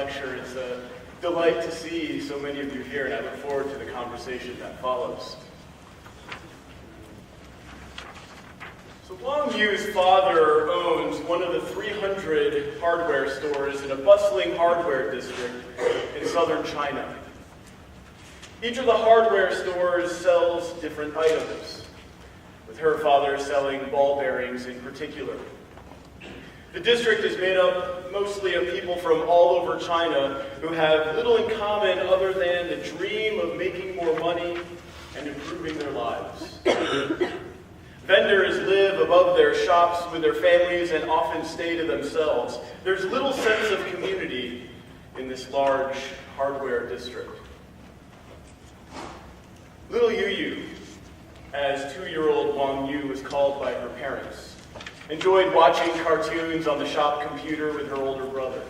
lecture. It's a delight to see so many of you here, and I look forward to the conversation that follows. So Wang Yu's father owns one of the 300 hardware stores in a bustling hardware district in southern China. Each of the hardware stores sells different items, with her father selling ball bearings in particular. The district is made up mostly of people from all over China who have little in common other than the dream of making more money and improving their lives. Vendors live above their shops with their families and often stay to themselves. There's little sense of community in this large hardware district. Little Yu, as 2-year-old Wang Yu was called by her parents, enjoyed watching cartoons on the shop computer with her older brother.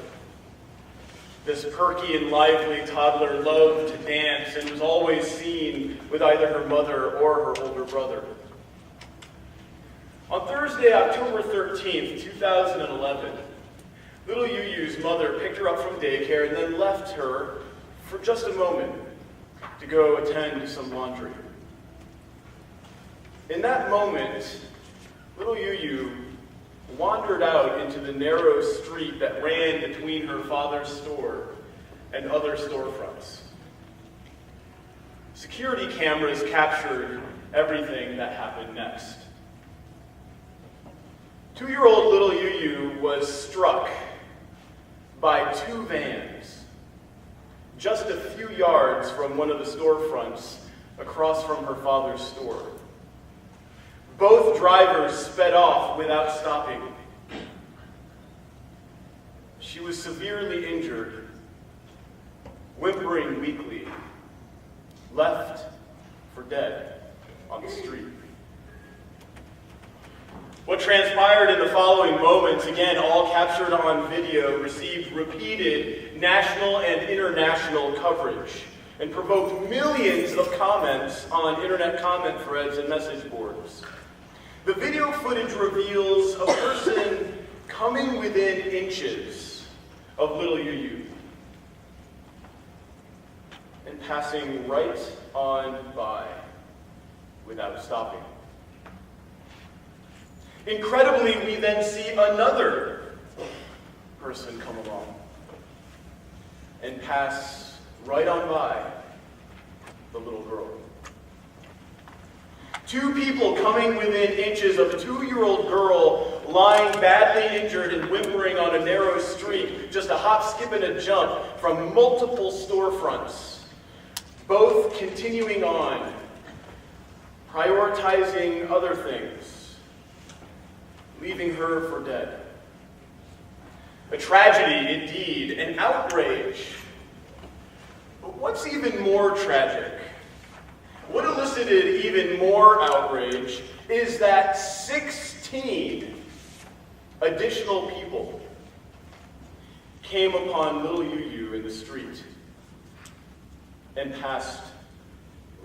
This perky and lively toddler loved to dance and was always seen with either her mother or her older brother. On Thursday, October 13th, 2011, little Yu's mother picked her up from daycare and then left her for just a moment to go attend to some laundry. In that moment, little Yu wandered out into the narrow street that ran between her father's store and other storefronts. Security cameras captured everything that happened next. 2-year-old little Yu was struck by 2 vans just a few yards from one of the storefronts across from her father's store. Both drivers sped off without stopping. She was severely injured, whimpering weakly, left for dead on the street. What transpired in the following moments, again all captured on video, received repeated national and international coverage and provoked millions of comments on internet comment threads and message boards. The video footage reveals a person coming within inches of little Yu and passing right on by without stopping. Incredibly, we then see another person come along and pass right on by the little girl. 2 people coming within inches of a 2-year-old girl lying badly injured and whimpering on a narrow street, just a hop, skip, and a jump from multiple storefronts, both continuing on, prioritizing other things, leaving her for dead. A tragedy indeed, an outrage. But what's even more tragic, what elicited even more outrage, is that 16 additional people came upon little Yu in the street and passed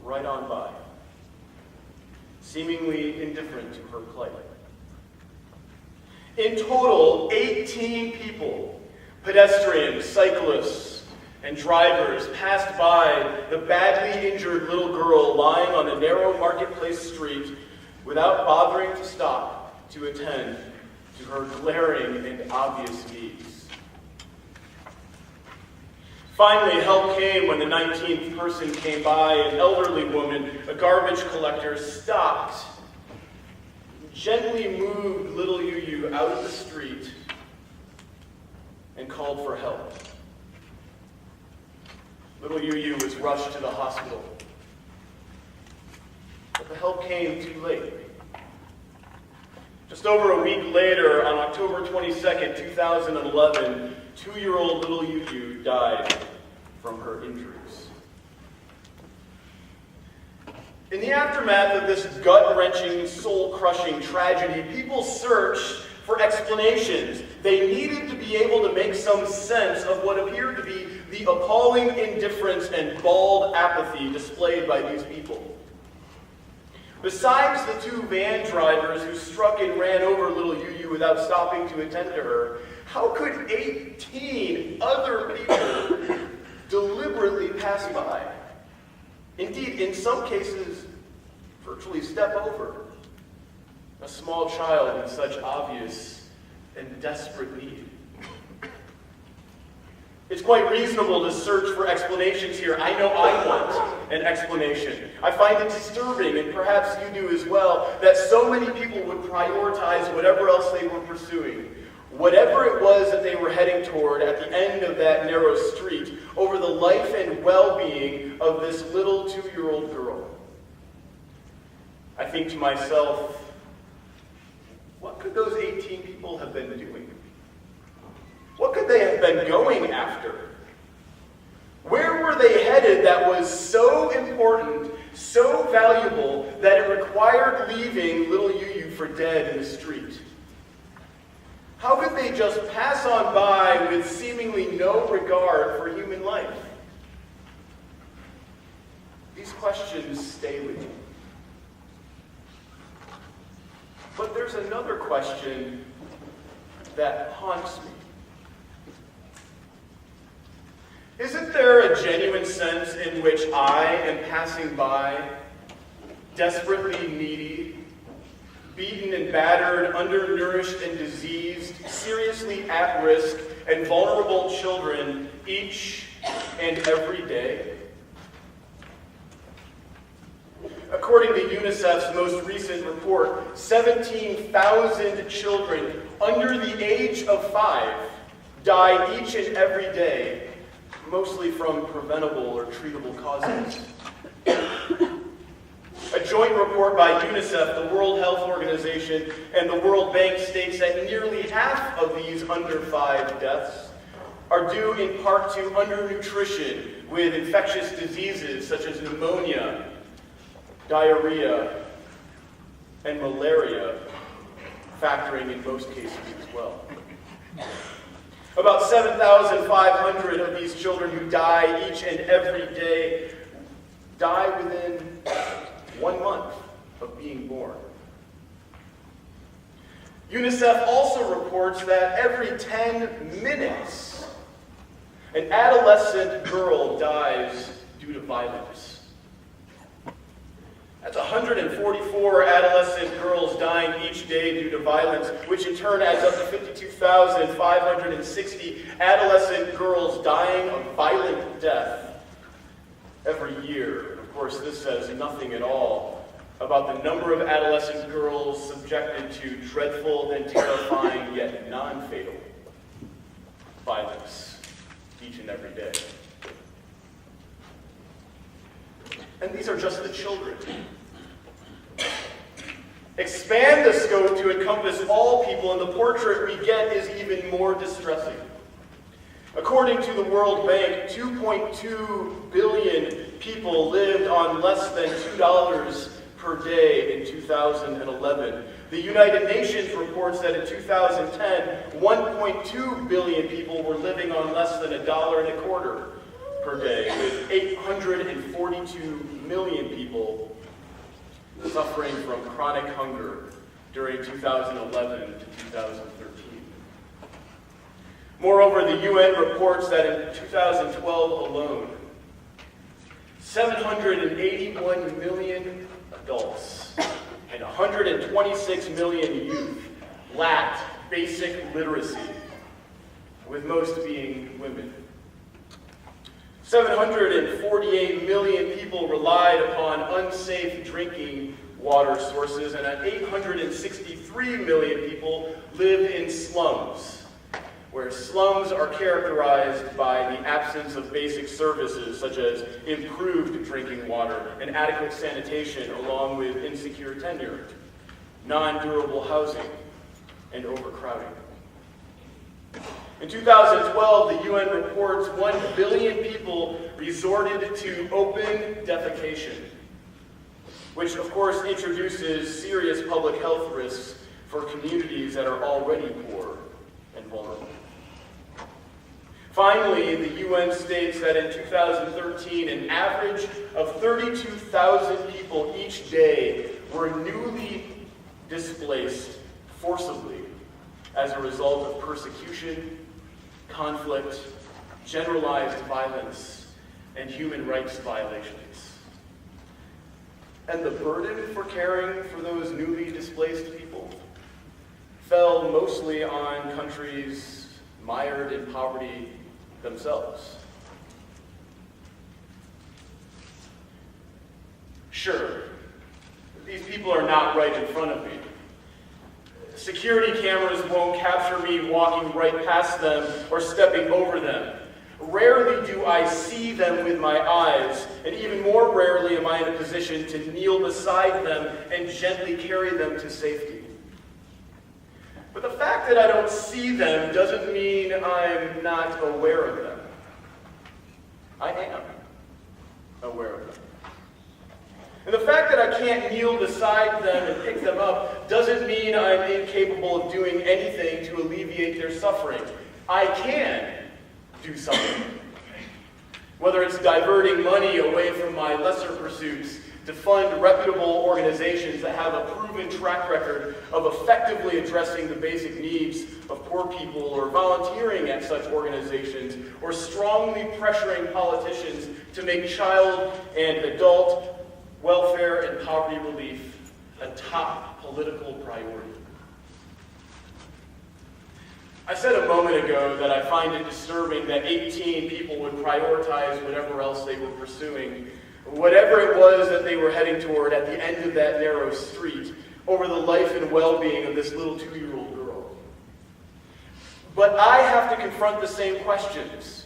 right on by, seemingly indifferent to her plight. In total, 18 people, pedestrians, cyclists, and drivers passed by the badly injured little girl lying on a narrow marketplace street without bothering to stop to attend to her glaring and obvious needs. Finally, help came when the 19th person came by. An elderly woman, a garbage collector, stopped, gently moved little Yu out of the street, and called for help. Little Yu was rushed to the hospital, but the help came too late. Just over a week later, on October 22nd, 2011, 2-year-old little Yu died from her injuries. In the aftermath of this gut-wrenching, soul-crushing tragedy, people searched for explanations. They needed to be able to make some sense of what appeared to be the appalling indifference and bald apathy displayed by these people. Besides the 2 van drivers who struck and ran over little Yu without stopping to attend to her, How could 18 other people deliberately pass by? Indeed, in some cases, virtually step over a small child in such obvious and desperate need. It's quite reasonable to search for explanations here. I know I want an explanation. I find it disturbing, and perhaps you do as well, that so many people would prioritize whatever else they were pursuing, whatever it was that they were heading toward at the end of that narrow street, over the life and well-being of this little 2-year-old girl. I think to myself, what could those 18 people have been doing? What could they have been going after? Where were they headed that was so important, so valuable, that it required leaving little Yu for dead in the street? How could they just pass on by with seemingly no regard for human life? These questions stay with me. But there's another question that haunts me. Isn't there a genuine sense in which I am passing by, desperately needy, beaten and battered, undernourished and diseased, seriously at risk, and vulnerable children each and every day? According to UNICEF's most recent report, 17,000 children under the age of 5 die each and every day, mostly from preventable or treatable causes. A joint report by UNICEF, the World Health Organization, and the World Bank states that nearly half of these under 5 deaths are due in part to undernutrition with infectious diseases such as pneumonia, diarrhea, and malaria factoring in most cases as well. About 7,500 of these children who die each and every day die within 1 month of being born. UNICEF also reports that every 10 minutes, an adolescent girl dies due to violence. That's 144 adolescent girls dying each day due to violence, which in turn adds up to 52,560 adolescent girls dying of violent death every year. And of course, this says nothing at all about the number of adolescent girls subjected to dreadful and terrifying yet non-fatal violence each and every day. And these are just the children. Expand the scope to encompass all people, and the portrait we get is even more distressing. According to the World Bank, 2.2 billion people lived on less than $2 per day in 2011. The United Nations reports that in 2010, 1.2 billion people were living on less than $1.25 per day, with 842 million people suffering from chronic hunger during 2011 to 2013. Moreover, the UN reports that in 2012 alone, 781 million adults and 126 million youth lacked basic literacy, with most being women. 748 million people relied upon unsafe drinking water sources, and 863 million people lived in slums, where slums are characterized by the absence of basic services such as improved drinking water and adequate sanitation, along with insecure tenure, non-durable housing, and overcrowding. In 2012, the UN reports 1 billion people resorted to open defecation, which of course introduces serious public health risks for communities that are already poor and vulnerable. Finally, the UN states that in 2013, an average of 32,000 people each day were newly displaced forcibly as a result of persecution, conflict, generalized violence, and human rights violations. And the burden for caring for those newly displaced people fell mostly on countries mired in poverty themselves. Sure, these people are not right in front of me. Security cameras won't capture me walking right past them or stepping over them. Rarely do I see them with my eyes, and even more rarely am I in a position to kneel beside them and gently carry them to safety. But the fact that I don't see them doesn't mean I'm not aware of them. I am aware of them. And the fact that I can't kneel beside them and pick them up doesn't mean I'm incapable of doing anything to alleviate their suffering. I can do something. Whether it's diverting money away from my lesser pursuits to fund reputable organizations that have a proven track record of effectively addressing the basic needs of poor people, or volunteering at such organizations, or strongly pressuring politicians to make child and adult welfare and poverty relief a top political priority. I said a moment ago that I find it disturbing that 18 people would prioritize whatever else they were pursuing, whatever it was that they were heading toward at the end of that narrow street, over the life and well-being of this little 2-year-old girl. But I have to confront the same questions.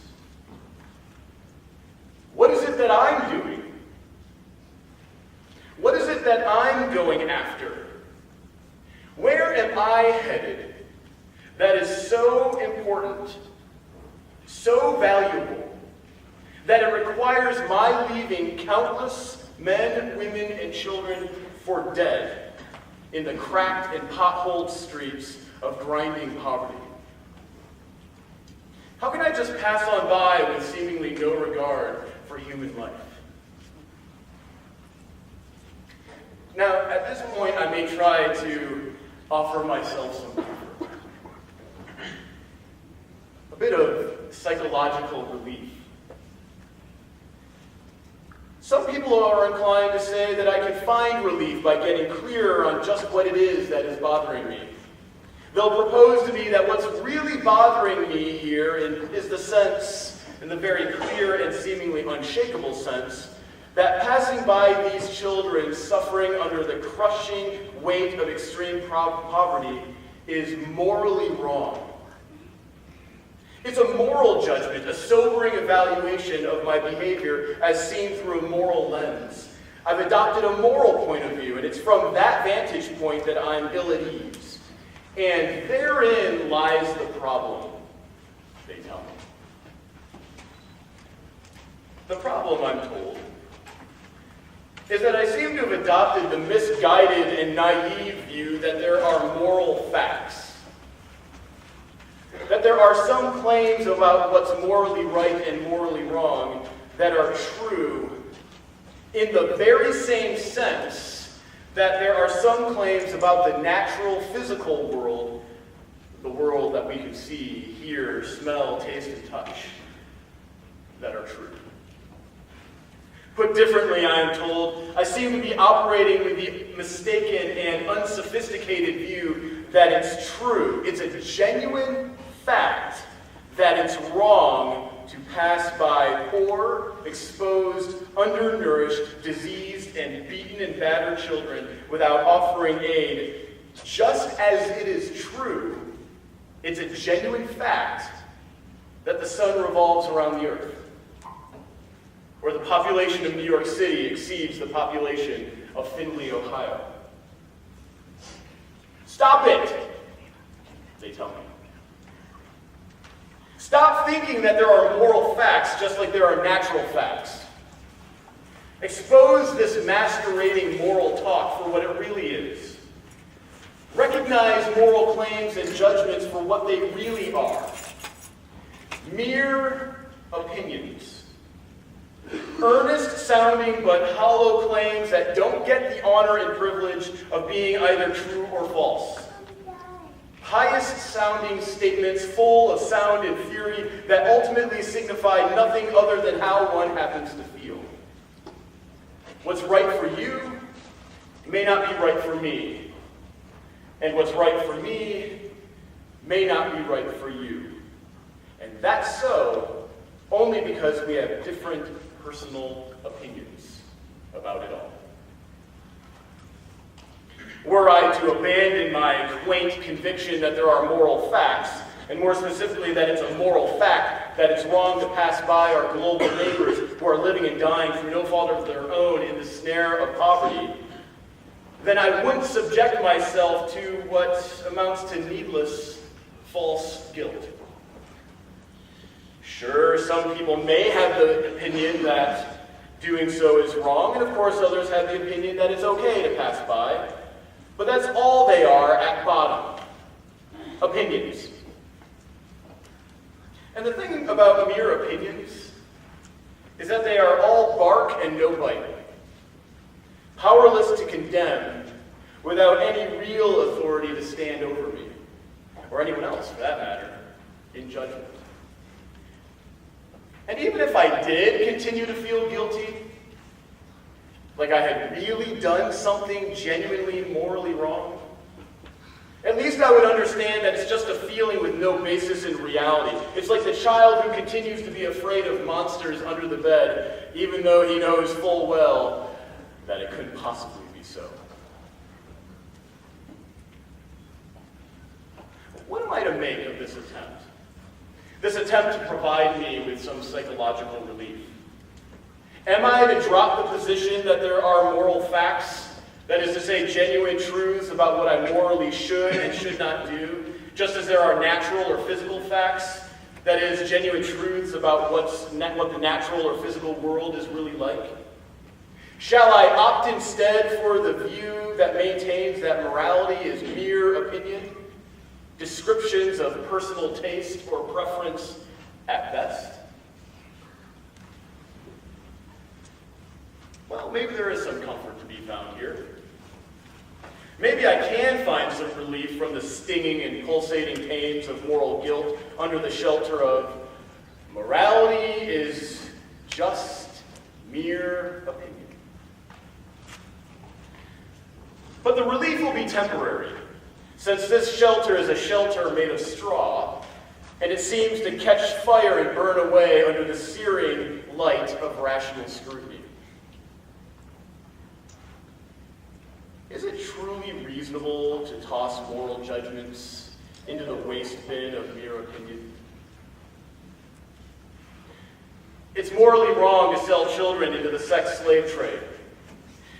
What is it that I'm doing? What is it that I'm going after? Where am I headed that is so important, so valuable, that it requires my leaving countless men, women, and children for dead in the cracked and potholed streets of grinding poverty? How can I just pass on by with seemingly no regard for human life? Now, at this point, I may try to offer myself some comfort. A bit of psychological relief. Some people are inclined to say that I can find relief by getting clearer on just what it is that is bothering me. They'll propose to me that what's really bothering me here is the sense, in the very clear and seemingly unshakable sense, that passing by these children suffering under the crushing weight of extreme poverty is morally wrong. It's a moral judgment, a sobering evaluation of my behavior as seen through a moral lens. I've adopted a moral point of view, and it's from that vantage point that I'm ill at ease. And therein lies the problem, they tell me. The problem, I'm told, is that I seem to have adopted the misguided and naive view that there are moral facts. That there are some claims about what's morally right and morally wrong that are true in the very same sense that there are some claims about the natural physical world, the world that we can see, hear, smell, taste, and touch, that are true. Put differently, I am told, I seem to be operating with the mistaken and unsophisticated view that it's true. It's a genuine fact that it's wrong to pass by poor, exposed, undernourished, diseased, and beaten and battered children without offering aid. Just as it is true, it's a genuine fact that the sun revolves around the earth, or the population of New York City exceeds the population of Findlay, Ohio. Stop it, they tell me. Stop thinking that there are moral facts just like there are natural facts. Expose this masquerading moral talk for what it really is. Recognize moral claims and judgments for what they really are. Mere opinions. Earnest-sounding but hollow claims that don't get the honor and privilege of being either true or false. highest-sounding statements full of sound and fury that ultimately signify nothing other than how one happens to feel. What's right for you may not be right for me, and what's right for me may not be right for you. And that's so only because we have different personal opinions about it all. Were I to abandon my quaint conviction that there are moral facts, and more specifically that it's a moral fact that it's wrong to pass by our global neighbors who are living and dying through no fault of their own in the snare of poverty, then I wouldn't subject myself to what amounts to needless, false guilt. Sure, some people may have the opinion that doing so is wrong, and of course others have the opinion that it's okay to pass by. But that's all they are at bottom. Opinions. And the thing about mere opinions is that they are all bark and no bite. Powerless to condemn without any real authority to stand over me, or anyone else for that matter, in judgment. And even if I did continue to feel guilty, like I had really done something genuinely morally wrong, at least I would understand that it's just a feeling with no basis in reality. It's like the child who continues to be afraid of monsters under the bed, even though he knows full well that it couldn't possibly be so. What am I to make of this attempt? This attempt to provide me with some psychological relief? Am I to drop the position that there are moral facts, that is to say, genuine truths about what I morally should and should not do, just as there are natural or physical facts, that is, genuine truths about what the natural or physical world is really like? Shall I opt instead for the view that maintains that morality is mere opinion, descriptions of personal taste or preference at best? Well, maybe there is some comfort to be found here. Maybe I can find some relief from the stinging and pulsating pains of moral guilt under the shelter of morality is just mere opinion. But the relief will be temporary, since this shelter is a shelter made of straw, and it seems to catch fire and burn away under the searing light of rational scrutiny. Is it truly reasonable to toss moral judgments into the waste bin of mere opinion? It's morally wrong to sell children into the sex slave trade.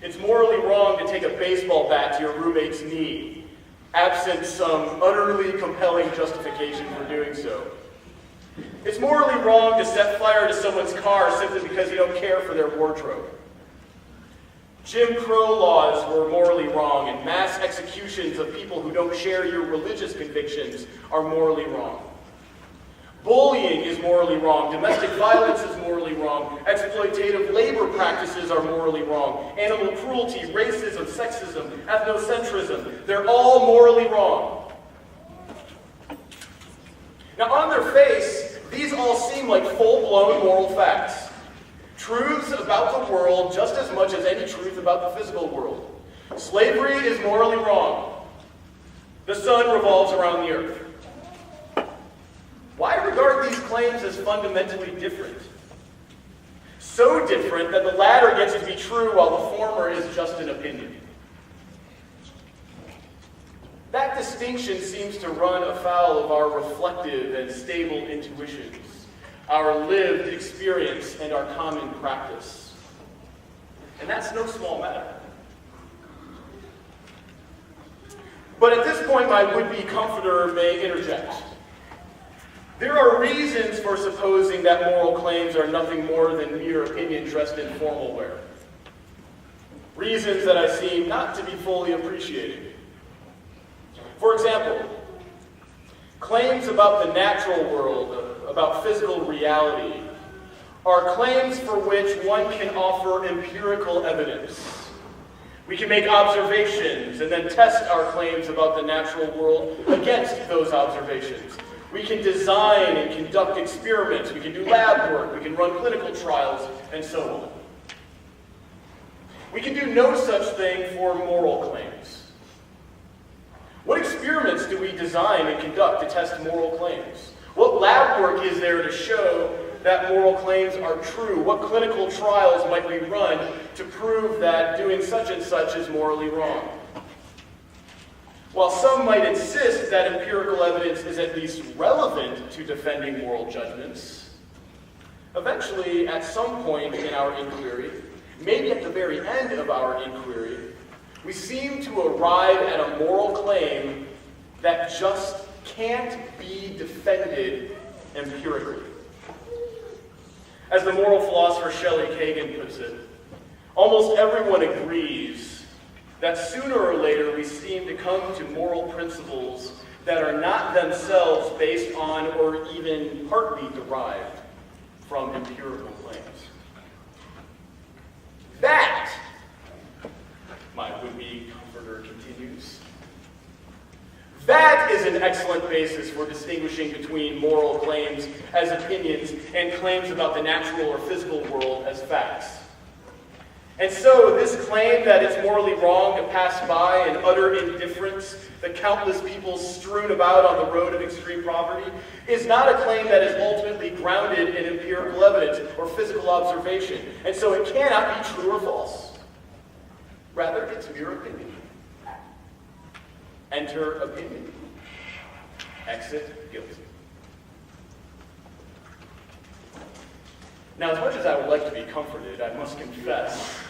It's morally wrong to take a baseball bat to your roommate's knee, absent some utterly compelling justification for doing so. It's morally wrong to set fire to someone's car simply because you don't care for their wardrobe. Jim Crow laws were morally wrong, and mass executions of people who don't share your religious convictions are morally wrong. Bullying is morally wrong. Domestic violence is morally wrong. Exploitative labor practices are morally wrong. Animal cruelty, racism, sexism, ethnocentrism, they're all morally wrong. Now, on their face, these all seem like full-blown moral facts. Truths about the world just as much as any truth about the physical world. Slavery is morally wrong. The sun revolves around the earth. Why regard these claims as fundamentally different? So different that the latter gets to be true while the former is just an opinion. That distinction seems to run afoul of our reflective and stable intuitions, our lived experience, and our common practice. And that's no small matter. But at this point, my would-be comforter may interject. There are reasons for supposing that moral claims are nothing more than mere opinion dressed in formal wear. Reasons that I seem not to be fully appreciating. For example, claims about the natural world, about physical reality, are claims for which one can offer empirical evidence. We can make observations and then test our claims about the natural world against those observations. We can design and conduct experiments. We can do lab work. We can run clinical trials, and so on. We can do no such thing for moral claims. What experiments do we design and conduct to test moral claims? What lab work is there to show that moral claims are true? What clinical trials might we run to prove that doing such and such is morally wrong? While some might insist that empirical evidence is at least relevant to defending moral judgments, eventually, at some point in our inquiry, maybe at the very end of our inquiry, we seem to arrive at a moral claim that just can't be defended empirically. As the moral philosopher Shelley Kagan puts it, almost everyone agrees that sooner or later we seem to come to moral principles that are not themselves based on or even partly derived from empirical claims. That, my would-be comforter continues, that is an excellent basis for distinguishing between moral claims as opinions and claims about the natural or physical world as facts. And so this claim that it's morally wrong to pass by in utter indifference the countless people strewn about on the road of extreme poverty is not a claim that is ultimately grounded in empirical evidence or physical observation. And so it cannot be true or false. Rather, it's mere opinion. Enter opinion. Exit guilty. Now, as much as I would like to be comforted, I must confess,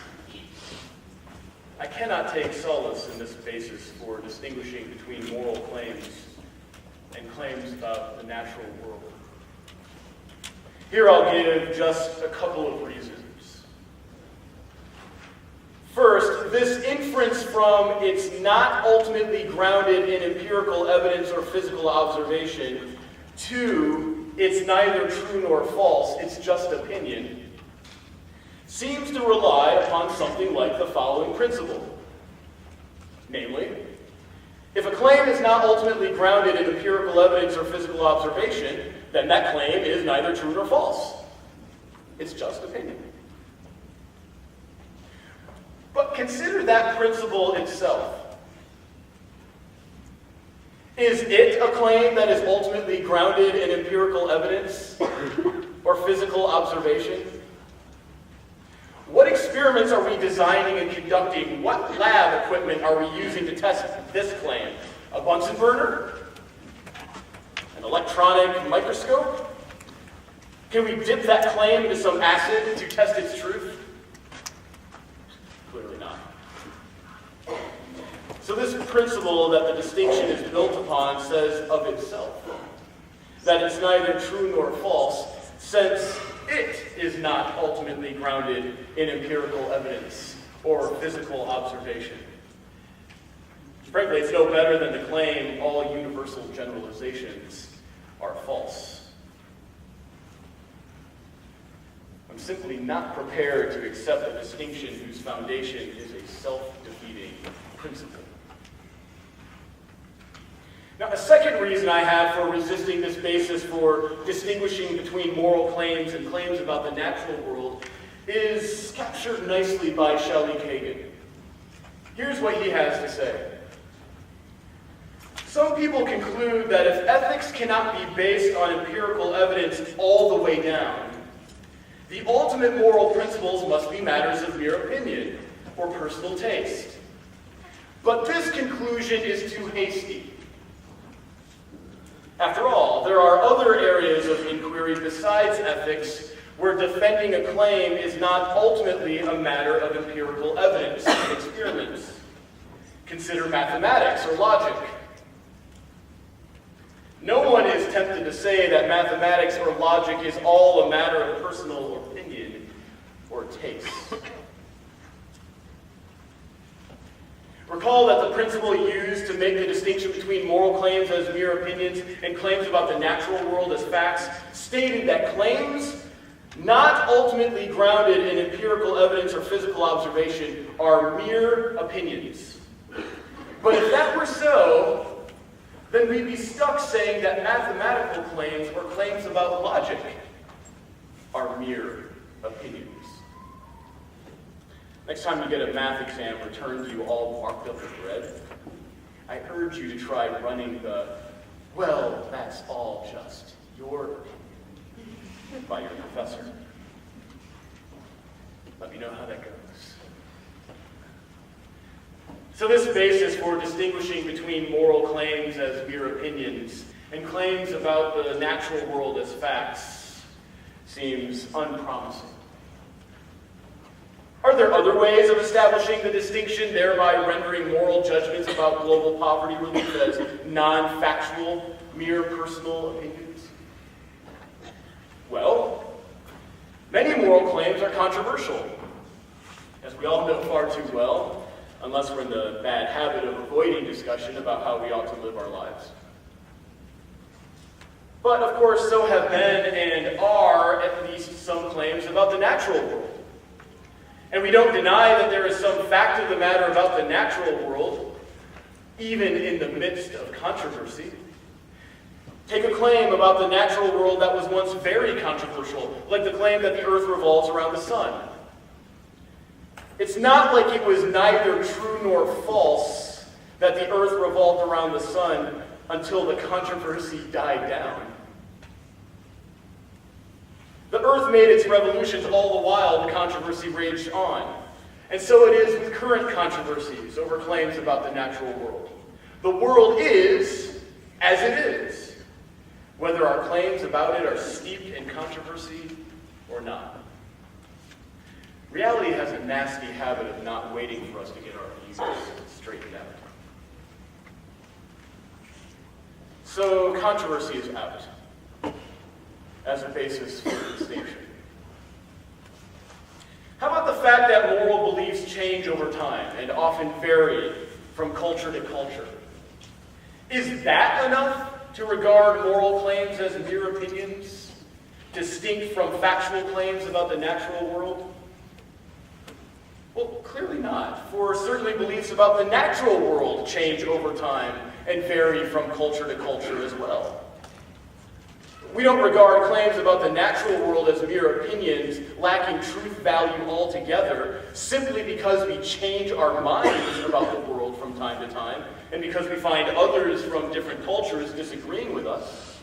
I cannot take solace in this basis for distinguishing between moral claims and claims about the natural world. Here I'll give just a couple of reasons. First, this inference from it's not ultimately grounded in empirical evidence or physical observation to it's neither true nor false, it's just opinion, seems to rely upon something like the following principle. Namely, if a claim is not ultimately grounded in empirical evidence or physical observation, then that claim is neither true nor false. It's just opinion. But consider that principle itself. Is it a claim that is ultimately grounded in empirical evidence or physical observation? What experiments are we designing and conducting? What lab equipment are we using to test this claim? A Bunsen burner? An electronic microscope? Can we dip that claim into some acid to test its truth? Clearly not. So this principle that the distinction is built upon says of itself that it's neither true nor false, since it is not ultimately grounded in empirical evidence or physical observation. Frankly, it's no better than to claim all universal generalizations are false. I'm simply not prepared to accept a distinction whose foundation is a self-defeating principle. Now, a second reason I have for resisting this basis for distinguishing between moral claims and claims about the natural world is captured nicely by Shelley Kagan. Here's what he has to say. Some people conclude that if ethics cannot be based on empirical evidence all the way down, the ultimate moral principles must be matters of mere opinion or personal taste. But this conclusion is too hasty. After all, there are other areas of inquiry besides ethics where defending a claim is not ultimately a matter of empirical evidence and experiments. Consider mathematics or logic. No one is tempted to say that mathematics or logic is all a matter of personal opinion or taste. Recall that the principle used to make the distinction between moral claims as mere opinions and claims about the natural world as facts stated that claims not ultimately grounded in empirical evidence or physical observation, are mere opinions. But if that were so, then we'd be stuck saying that mathematical claims or claims about logic are mere opinions. Next time you get a math exam returned to you all marked up in red, I urge you to try running the, "Well, that's all just your opinion," by your professor. Let me know how that goes. So this basis for distinguishing between moral claims as mere opinions and claims about the natural world as facts seems unpromising. Are there other ways of establishing the distinction, thereby rendering moral judgments about global poverty relief as non-factual, mere personal opinions? Well, many moral claims are controversial, as we all know far too well, unless we're in the bad habit of avoiding discussion about how we ought to live our lives. But of course, so have been and are at least some claims about the natural world. And we don't deny that there is some fact of the matter about the natural world, even in the midst of controversy. Take a claim about the natural world that was once very controversial, like the claim that the earth revolves around the sun. It's not like it was neither true nor false that the earth revolved around the sun until the controversy died down. The earth made its revolutions all the while the controversy raged on. And so it is with current controversies over claims about the natural world. The world is as it is, whether our claims about it are steeped in controversy or not. Reality has a nasty habit of not waiting for us to get our views straightened out. So controversy is out as a basis for distinction. How about the fact that moral beliefs change over time and often vary from culture to culture? Is that enough to regard moral claims as mere opinions, distinct from factual claims about the natural world? Well, clearly not, for certainly beliefs about the natural world change over time and vary from culture to culture as well. We don't regard claims about the natural world as mere opinions, lacking truth value altogether, simply because we change our minds about the world from time to time, and because we find others from different cultures disagreeing with us.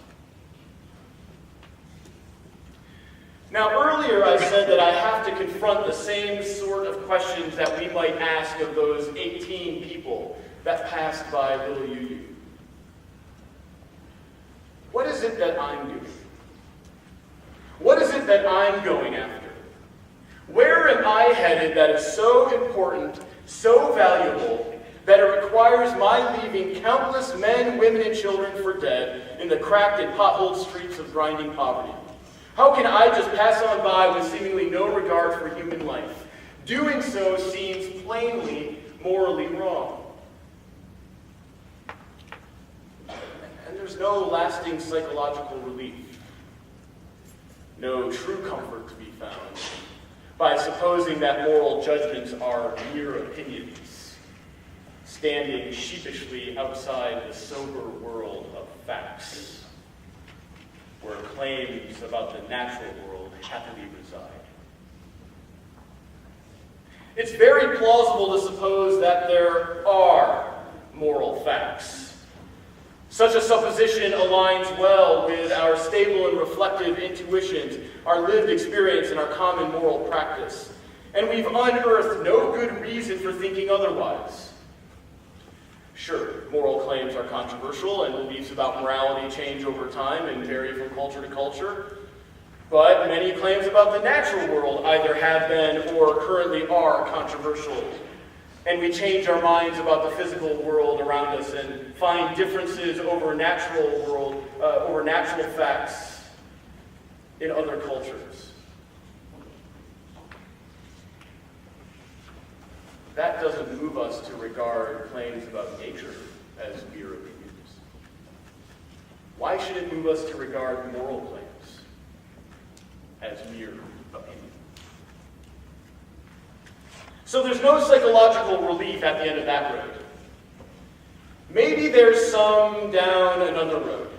Now, earlier I said that I have to confront the same sort of questions that we might ask of those 18 people that passed by Little UU. What is it that I'm doing? What is it that I'm going after? Where am I headed that is so important, so valuable, that it requires my leaving countless men, women, and children for dead in the cracked and potholed streets of grinding poverty? How can I just pass on by with seemingly no regard for human life? Doing so seems plainly morally wrong. And there's no lasting psychological relief, no true comfort to be found by supposing that moral judgments are mere opinions, standing sheepishly outside the sober world of facts, where claims about the natural world happily reside. It's very plausible to suppose that there are moral facts. Such a supposition aligns well with our stable and reflective intuitions, our lived experience, and our common moral practice. And we've unearthed no good reason for thinking otherwise. Sure, moral claims are controversial, and beliefs about morality change over time and vary from culture to culture. But many claims about the natural world either have been or currently are controversial. And we change our minds about the physical world around us and find differences over natural facts in other cultures. That doesn't move us to regard claims about nature as mere opinions. Why should it move us to regard moral claims as mere opinion. So there's no psychological relief at the end of that road. Maybe there's some down another road.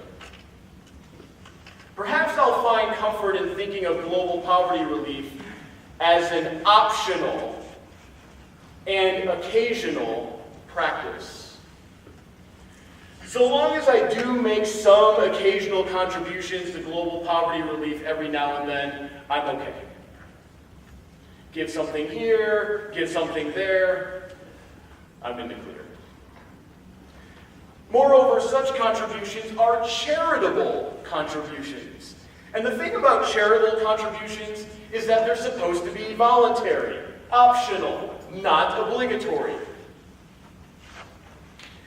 Perhaps I'll find comfort in thinking of global poverty relief as an optional and occasional practice. So long as I do make some occasional contributions to global poverty relief every now and then, I'm okay. Give something here, give something there, I'm in the clear. Moreover, such contributions are charitable contributions. And the thing about charitable contributions is that they're supposed to be voluntary, optional, not obligatory.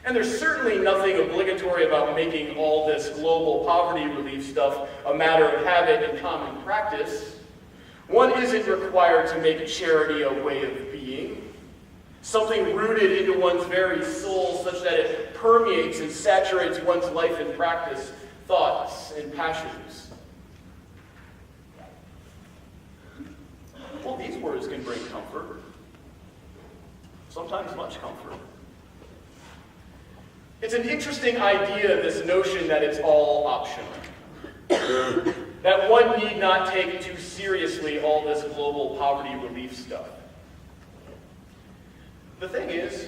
And there's certainly nothing obligatory about making all this global poverty relief stuff a matter of habit and common practice. One isn't required to make charity a way of being, something rooted into one's very soul such that it permeates and saturates one's life and practice, thoughts, and passions. Well, these words can bring comfort, sometimes much comfort. It's an interesting idea, this notion that it's all optional. That one need not take too seriously all this global poverty relief stuff. The thing is,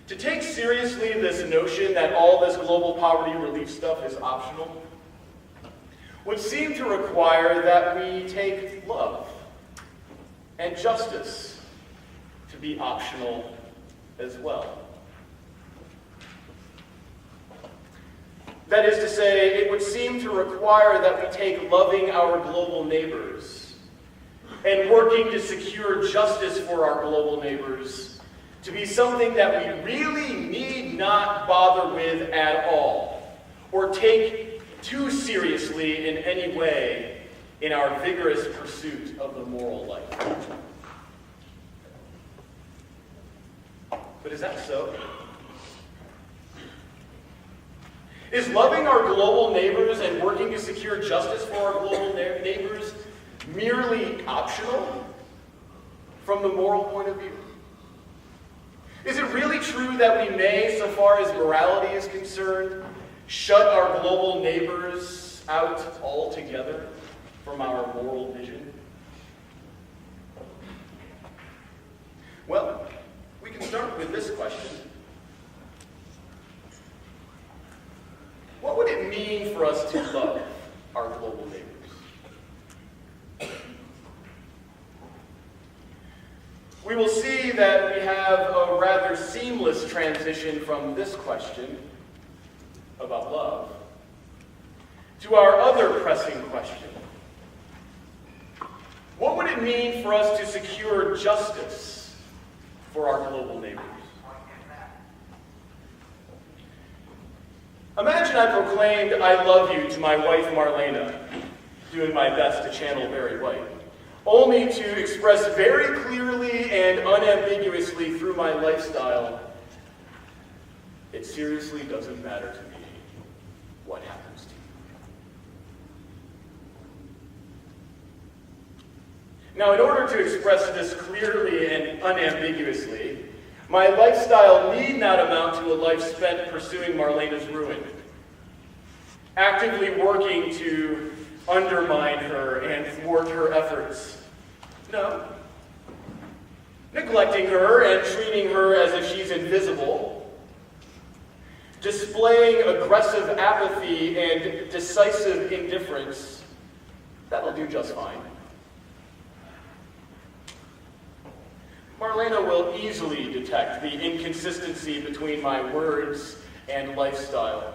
to take seriously this notion that all this global poverty relief stuff is optional would seem to require that we take love and justice to be optional as well. That is to say, it would seem to require that we take loving our global neighbors and working to secure justice for our global neighbors to be something that we really need not bother with at all, or take too seriously in any way in our vigorous pursuit of the moral life. But is that so? Is loving our global neighbors and working to secure justice for our global neighbors merely optional from the moral point of view? Is it really true that we may, so far as morality is concerned, shut our global neighbors out altogether from our moral vision? Well, we can start with this question. What would it mean for us to love our global neighbors? We will see that we have a rather seamless transition from this question about love to our other pressing question. What would it mean for us to secure justice for our global neighbors? Imagine I proclaimed "I love you" to my wife Marlena, doing my best to channel Barry White, only to express very clearly and unambiguously through my lifestyle, it seriously doesn't matter to me what happens to you. Now, in order to express this clearly and unambiguously, my lifestyle need not amount to a life spent pursuing Marlena's ruin, actively working to undermine her and thwart her efforts. No. Neglecting her and treating her as if she's invisible, displaying aggressive apathy and decisive indifference, that'll do just fine. Marlena will easily detect the inconsistency between my words and lifestyle,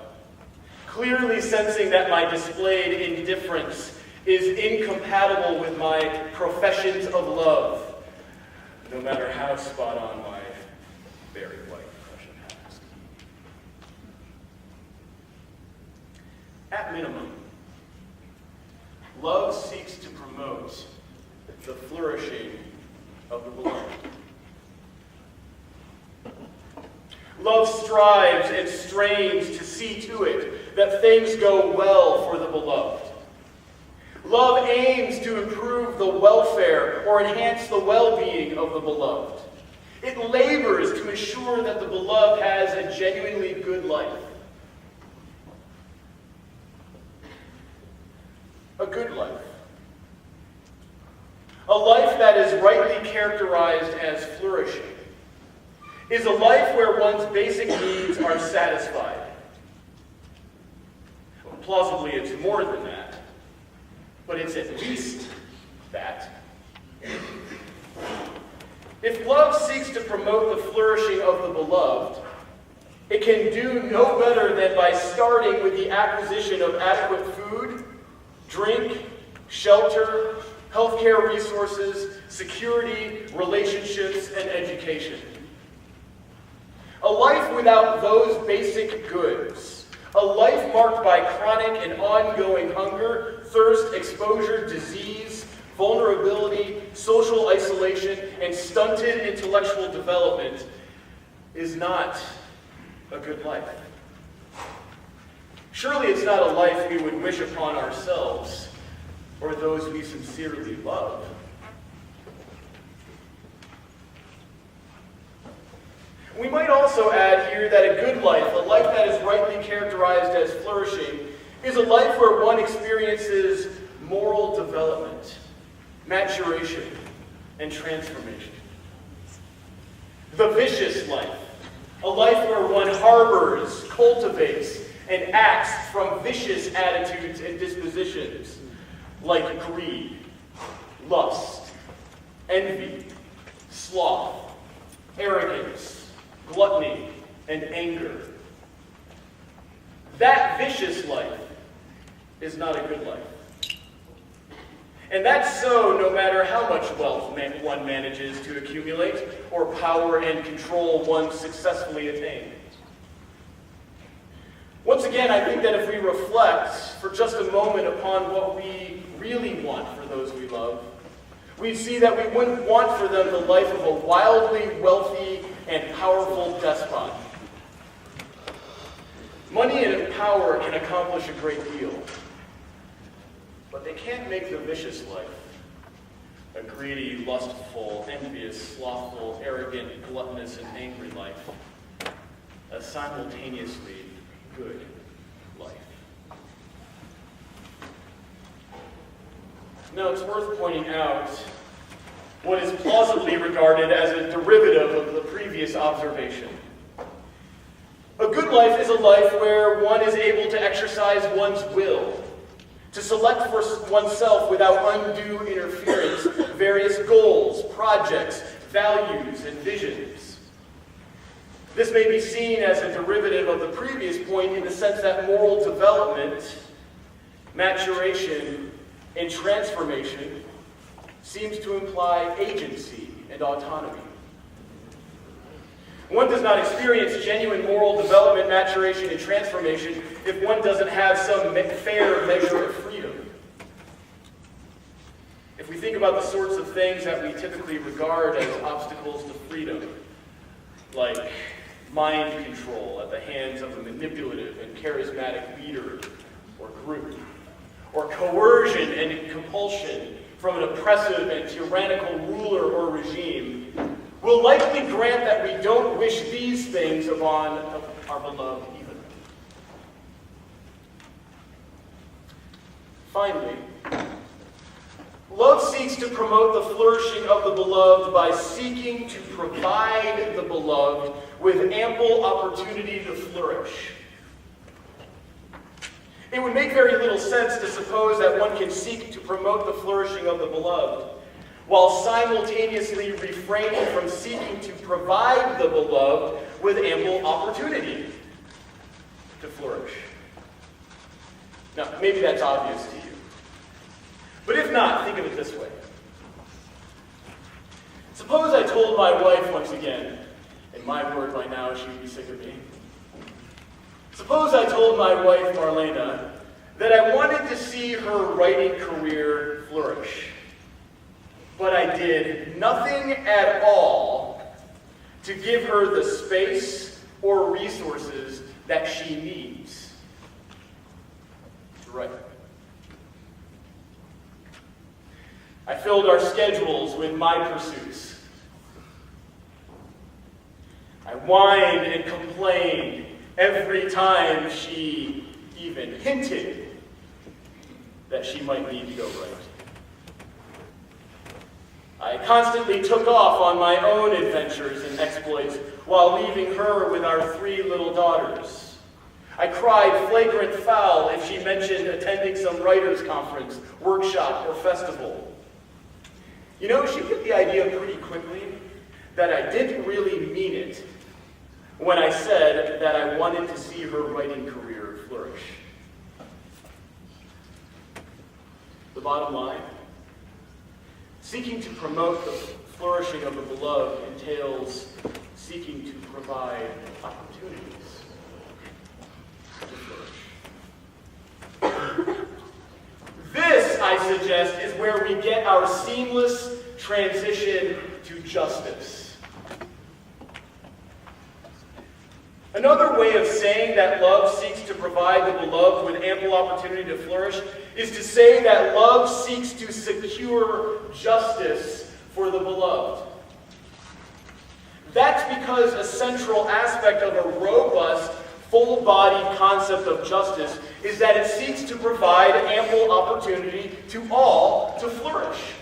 clearly sensing that my displayed indifference is incompatible with my professions of love, no matter how spot on my Barry White impression happens to be. At minimum, love seeks to promote the flourishing of the beloved. Love strives and strains to see to it that things go well for the beloved, Love aims to improve the welfare or enhance the well-being of the beloved. It labors to ensure that the beloved has a genuinely good life. A good life. A life that is rightly characterized as flourishing is a life where one's basic needs are satisfied. Well, plausibly, it's more than that, but it's at least that. If love seeks to promote the flourishing of the beloved, it can do no better than by starting with the acquisition of adequate food, drink, shelter, healthcare resources, security, relationships, and education. A life without those basic goods, a life marked by chronic and ongoing hunger, thirst, exposure, disease, vulnerability, social isolation, and stunted intellectual development, is not a good life. Surely it's not a life we would wish upon ourselves or those we sincerely love. We might also add here that a good life, a life that is rightly characterized as flourishing, is a life where one experiences moral development, maturation, and transformation. The vicious life, a life where one harbors, cultivates, and acts from vicious attitudes and dispositions like greed, lust, envy, sloth, arrogance, gluttony, and anger. That vicious life is not a good life. And that's so no matter how much wealth one manages to accumulate or power and control one successfully attains. Once again, I think that if we reflect for just a moment upon what we really want for those we love, we'd see that we wouldn't want for them the life of a wildly wealthy and powerful despot. Money and power can accomplish a great deal, but they can't make the vicious life, a greedy, lustful, envious, slothful, arrogant, gluttonous, and angry life, a simultaneously good life. Now, it's worth pointing out what is plausibly regarded as a derivative of the previous observation. A good life is a life where one is able to exercise one's will, to select for oneself without undue interference various goals, projects, values, and visions. This may be seen as a derivative of the previous point in the sense that moral development, maturation, and transformation seems to imply agency and autonomy. One does not experience genuine moral development, maturation, and transformation if one doesn't have some fair measure of freedom. If we think about the sorts of things that we typically regard as obstacles to freedom, like mind control at the hands of a manipulative and charismatic leader or group, or coercion and compulsion from an oppressive and tyrannical ruler or regime, we'll likely grant that we don't wish these things upon our beloved even. Finally, love seeks to promote the flourishing of the beloved by seeking to provide the beloved with ample opportunity to flourish. It would make very little sense to suppose that one can seek to promote the flourishing of the beloved while simultaneously refraining from seeking to provide the beloved with ample opportunity to flourish. Now, maybe that's obvious to you. But if not, think of it this way. Suppose I told my wife once again, and my word by now she would be sick of me. Suppose I told my wife, Marlena, that I wanted to see her writing career flourish. But I did nothing at all to give her the space or resources that she needs. Right. I filled our schedules with my pursuits. I whined and complained every time she even hinted that she might need to go right. I constantly took off on my own adventures and exploits while leaving her with our 3 little daughters. I cried flagrant foul if she mentioned attending some writers' conference, workshop, or festival. You know, she get the idea pretty quickly that I didn't really mean it when I said that I wanted to see her writing career flourish. The bottom line, seeking to promote the flourishing of the beloved entails seeking to provide opportunities to flourish. This, I suggest, is where we get our seamless transition to justice. Another way of saying that love seeks to provide the beloved with ample opportunity to flourish is to say that love seeks to secure justice for the beloved. That's because a central aspect of a robust, full-bodied concept of justice is that it seeks to provide ample opportunity to all to flourish.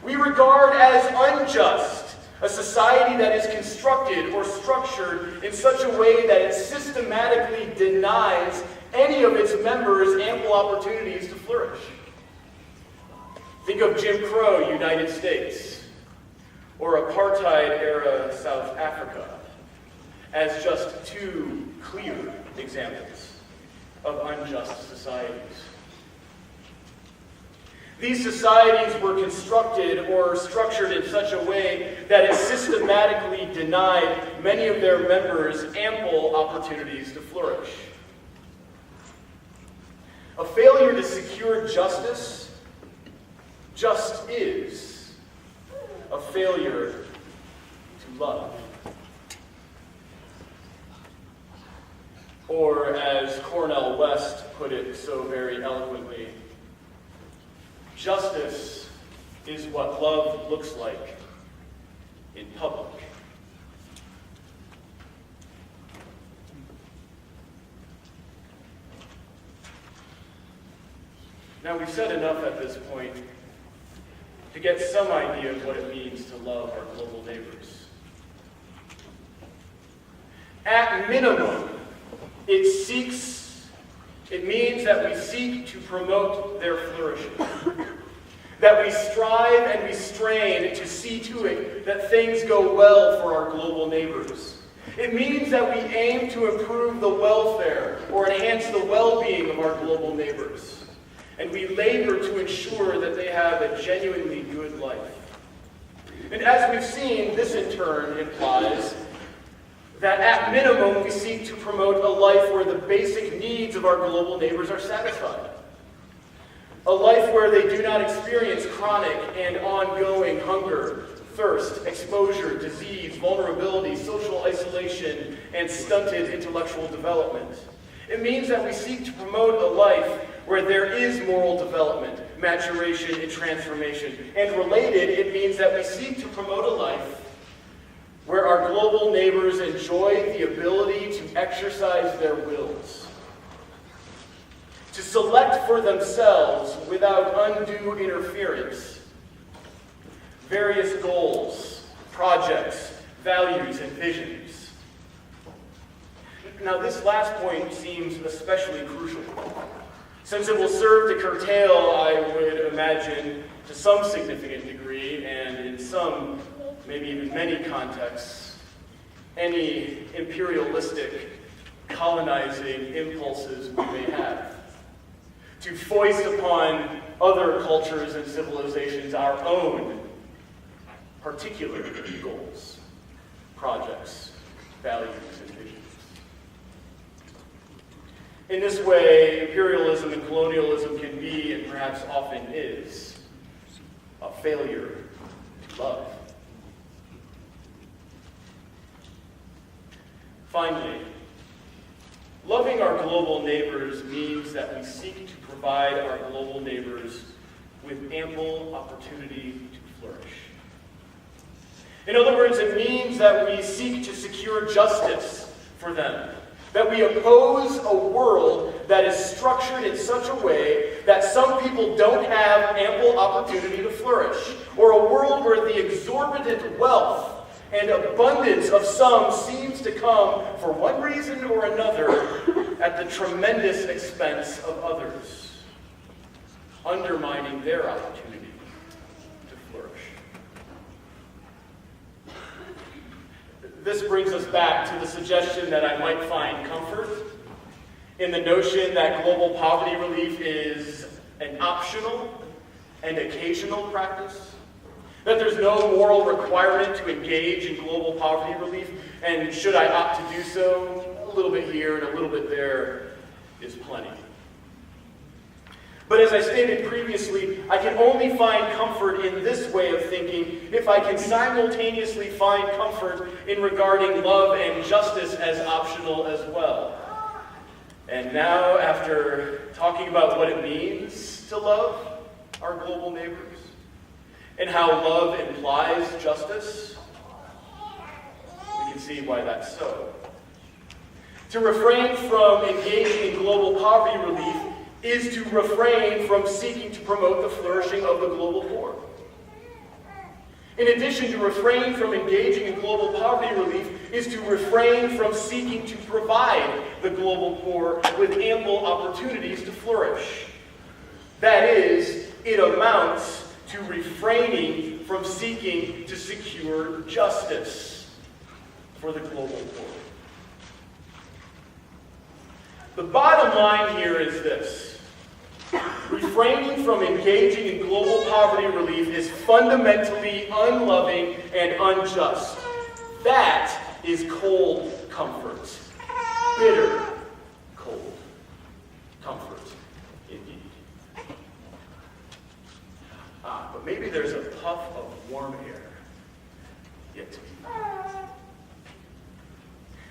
We regard as unjust a society that is constructed or structured in such a way that it systematically denies any of its members ample opportunities to flourish. Think of Jim Crow, United States, or apartheid-era South Africa as just 2 clear examples of unjust societies. These societies were constructed or structured in such a way that it systematically denied many of their members ample opportunities to flourish. A failure to secure justice just is a failure to love. Or, as Cornel West put it so very eloquently, justice is what love looks like in public. Now, we've said enough at this point to get some idea of what it means to love our global neighbors. At minimum, it means that we seek to promote their flourishing. That we strive and we strain to see to it that things go well for our global neighbors. It means that we aim to improve the welfare or enhance the well-being of our global neighbors. And we labor to ensure that they have a genuinely good life. And as we've seen, this in turn implies that at minimum we seek to promote a life where the basic needs of our global neighbors are satisfied. A life where they do not experience chronic and ongoing hunger, thirst, exposure, disease, vulnerability, social isolation, and stunted intellectual development. It means that we seek to promote a life where there is moral development, maturation, and transformation. And related, it means that we seek to promote a life where our global neighbors enjoy the ability to exercise their wills, to select for themselves without undue interference various goals, projects, values, and visions. Now, this last point seems especially crucial, since it will serve to curtail, I would imagine, to some significant degree, and in some, maybe even many contexts, any imperialistic, colonizing impulses we may have, to foist upon other cultures and civilizations our own particular goals, projects, values, and visions. In this way, imperialism and colonialism can be, and perhaps often is, a failure to love. Finally, loving our global neighbors means that we seek to provide our global neighbors with ample opportunity to flourish. In other words, it means that we seek to secure justice for them, that we oppose a world that is structured in such a way that some people don't have ample opportunity to flourish, or a world where the exorbitant wealth and abundance of some seems to come, for one reason or another, at the tremendous expense of others, undermining their opportunity to flourish. This brings us back to the suggestion that I might find comfort in the notion that global poverty relief is an optional and occasional practice. That there's no moral requirement to engage in global poverty relief, and should I opt to do so, a little bit here and a little bit there is plenty. But as I stated previously, I can only find comfort in this way of thinking if I can simultaneously find comfort in regarding love and justice as optional as well. And now, after talking about what it means to love our global neighbors, and how love implies justice, we can see why that's so. To refrain from engaging in global poverty relief is to refrain from seeking to promote the flourishing of the global poor. In addition, to refrain from engaging in global poverty relief is to refrain from seeking to provide the global poor with ample opportunities to flourish. That is, it amounts to refraining from seeking to secure justice for the global poor. The bottom line here is this. Refraining from engaging in global poverty relief is fundamentally unloving and unjust. That is cold comfort. Bitter, cold comfort, indeed. But maybe there's a puff of warm air yet to be found.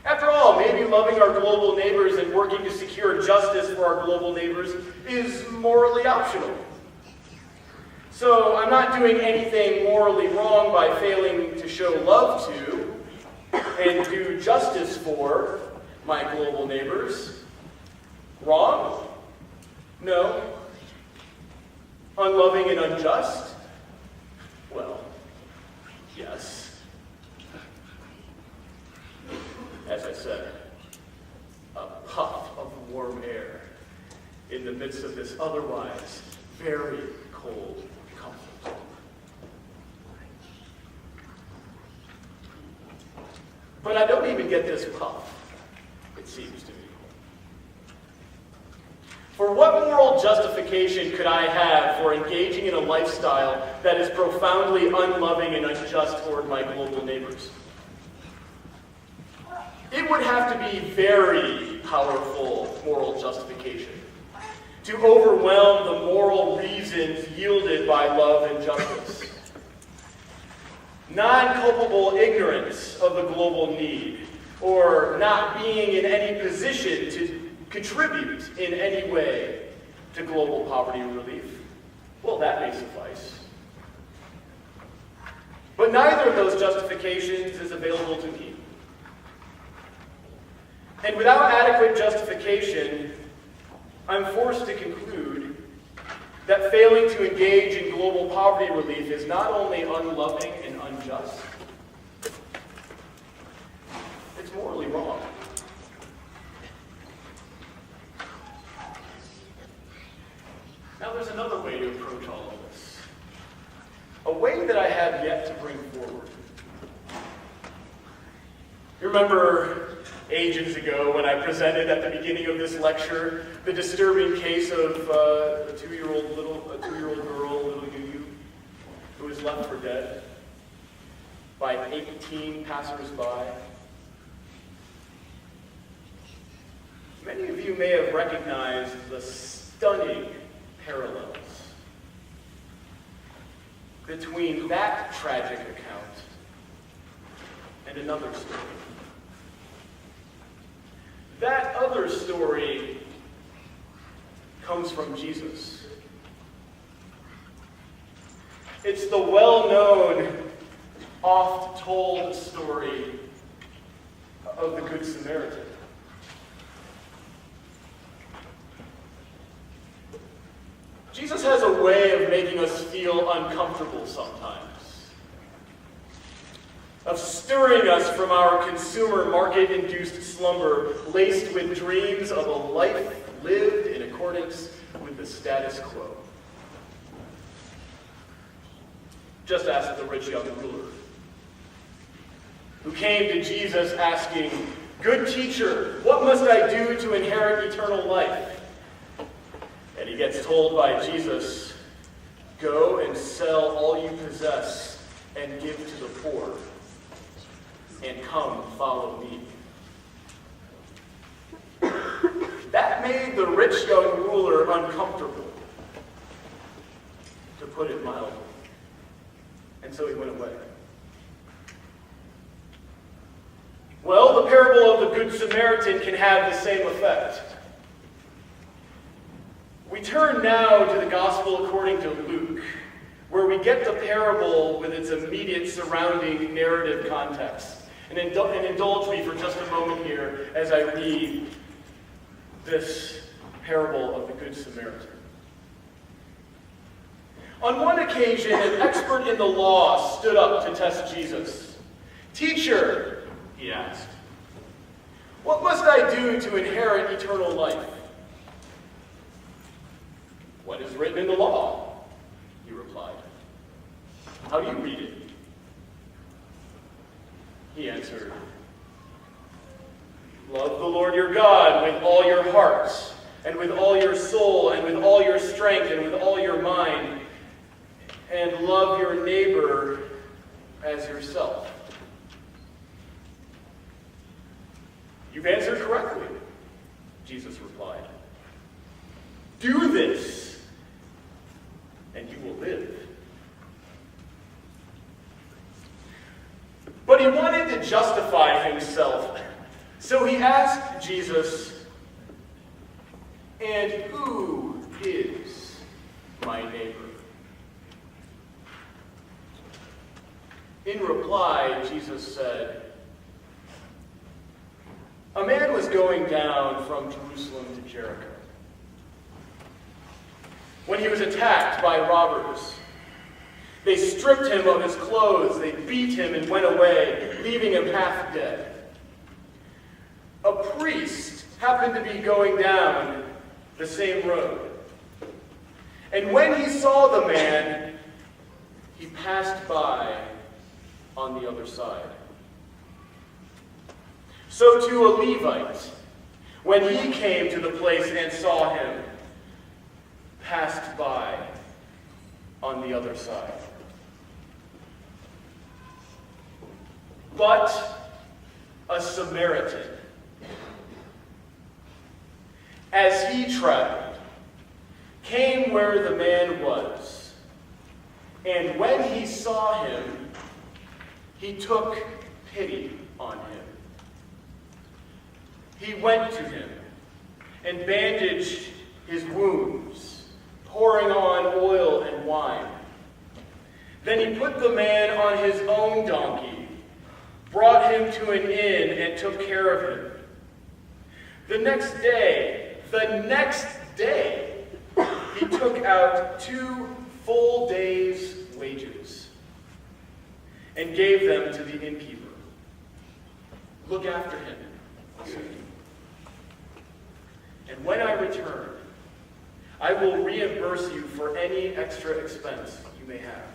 After all, maybe loving our global neighbors and working to secure justice for our global neighbors is morally optional. So I'm not doing anything morally wrong by failing to show love to and do justice for my global neighbors. Wrong? No. Unloving and unjust? Well, yes. As I said, a puff of warm air in the midst of this otherwise very cold comfort. But I don't even get this puff, it seems to me. For what moral justification could I have for engaging in a lifestyle that is profoundly unloving and unjust toward my global neighbors? It would have to be very powerful moral justification to overwhelm the moral reasons yielded by love and justice. Non-culpable ignorance of the global need, or not being in any position to contribute in any way to global poverty relief, well, that may suffice. But neither of those justifications is available to me. And without adequate justification, I'm forced to conclude that failing to engage in global poverty relief is not only unloving and unjust, it's morally wrong. Now there's another way to approach all of this. A way that I have yet to bring forward. You remember ages ago when I presented at the beginning of this lecture the disturbing case of a two-year-old girl, little Yu, who was left for dead by 18 passers-by. Many of you may have recognized the stunning parallels between that tragic account and another story. That other story comes from Jesus. It's the well-known, oft-told story of the Good Samaritan. Jesus has a way of making us feel uncomfortable sometimes, of stirring us from our consumer market-induced slumber, laced with dreams of a life lived in accordance with the status quo. Just ask the rich young ruler, who came to Jesus asking, "Good teacher, what must I do to inherit eternal life?" And he gets told by Jesus, "Go and sell all you possess and give to the poor, and come follow me." That made the rich young ruler uncomfortable, to put it mildly. And so he went away. Well, the parable of the Good Samaritan can have the same effect. We turn now to the Gospel according to Luke, where we get the parable with its immediate surrounding narrative context. And indulge me for just a moment here as I read this parable of the Good Samaritan. On one occasion, an expert in the law stood up to test Jesus. "Teacher," he asked, "what must I do to inherit eternal life?" "What is written in the law?" he replied. "How do you read it?" He answered, "Love the Lord your God with all your heart, and with all your soul, and with all your strength, and with all your mind, and love your neighbor as yourself." "You've answered correctly," Jesus replied. "Do this, and you will live." But he wanted to justify himself, so he asked Jesus, "And who is my neighbor?" In reply, Jesus said, "A man was going down from Jerusalem to Jericho when he was attacked by robbers. They stripped him of his clothes, they beat him and went away, leaving him half dead. A priest happened to be going down the same road, and when he saw the man, he passed by on the other side. So too a Levite, when he came to the place and saw him, passed by on the other side. But a Samaritan, as he traveled, came where the man was, and when he saw him, he took pity on him. He went to him and bandaged his wounds, pouring on oil and wine. Then he put the man on his own donkey, brought him to an inn, and took care of him. The next day, he took out 2 full days' wages and gave them to the innkeeper. Look after him, he said. And when I return, I will reimburse you for any extra expense you may have.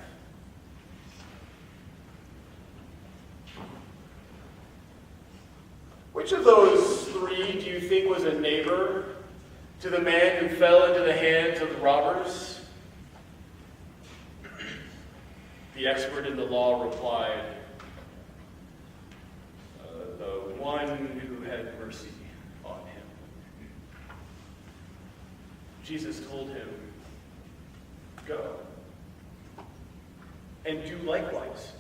Which of those 3 do you think was a neighbor to the man who fell into the hands of the robbers? The expert in the law replied, "The one who had mercy on him." Jesus told him, "Go and do likewise."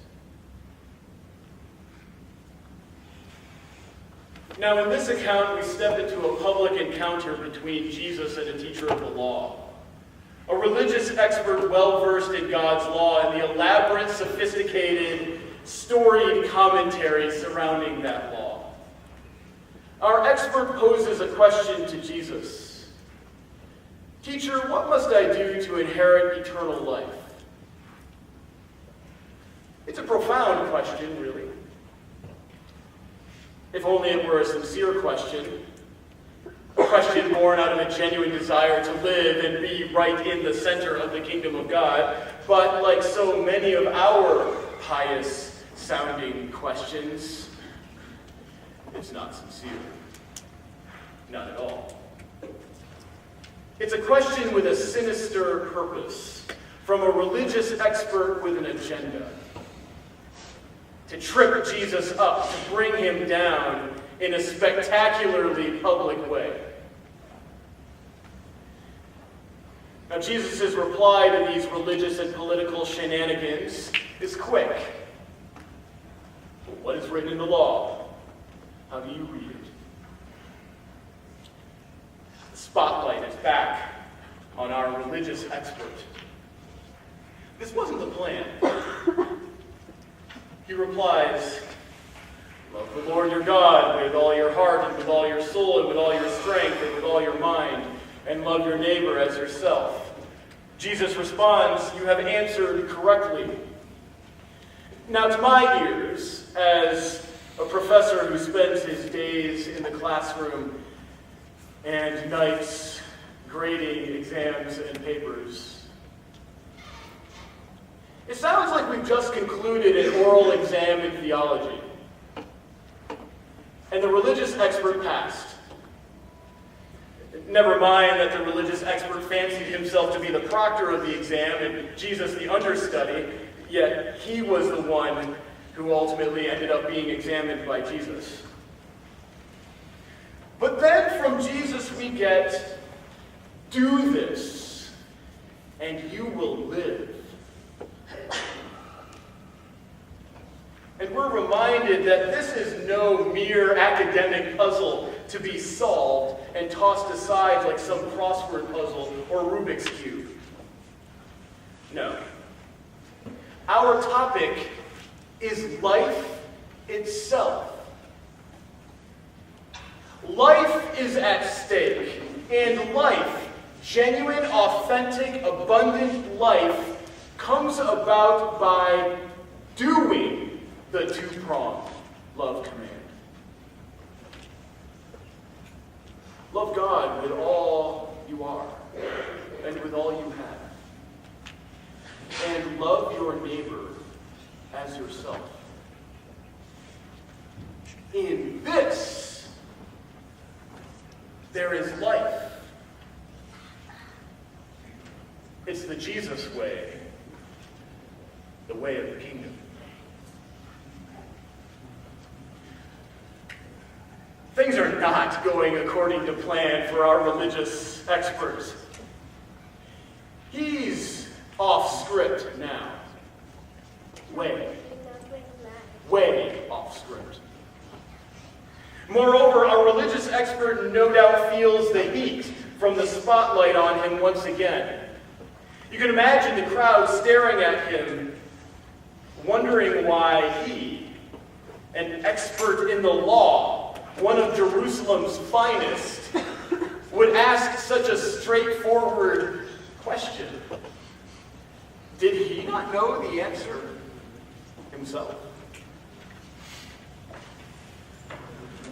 Now, in this account, we step into a public encounter between Jesus and a teacher of the law. a religious expert well-versed in God's law and the elaborate, sophisticated, storied commentaries surrounding that law. Our expert poses a question to Jesus. Teacher, what must I do to inherit eternal life? It's a profound question, really. If only it were a sincere question. A question born out of a genuine desire to live and be right in the center of the kingdom of God. But like so many of our pious-sounding questions, it's not sincere. Not at all. It's a question with a sinister purpose from a religious expert with an agenda. To trip Jesus up, to bring him down in a spectacularly public way. Now, Jesus' reply to these religious and political shenanigans is quick. What is written in the law? How do you read it? The spotlight is back on our religious expert. This wasn't the plan. He replies, love the Lord your God with all your heart and with all your soul and with all your strength and with all your mind, and love your neighbor as yourself. Jesus responds, you have answered correctly. Now to my ears, as a professor who spends his days in the classroom and nights grading exams and papers, it sounds like we've just concluded an oral exam in theology. And the religious expert passed. Never mind that the religious expert fancied himself to be the proctor of the exam and Jesus the understudy, yet he was the one who ultimately ended up being examined by Jesus. But then from Jesus we get, do this, and you will live. And we're reminded that this is no mere academic puzzle to be solved and tossed aside like some crossword puzzle or Rubik's Cube. No. Our topic is life itself. Life is at stake, and life, genuine, authentic, abundant life, comes about by doing the two-pronged love command. Love God with all you are and with all you have. And love your neighbor as yourself. In this, there is life. It's the Jesus way, the way of the kingdom. Things are not going according to plan for our religious experts. He's off script now. Way off script. Moreover, our religious expert no doubt feels the heat from the spotlight on him once again. You can imagine the crowd staring at him, wondering why he, an expert in the law, one of Jerusalem's finest, would ask such a straightforward question. Did he not know the answer himself?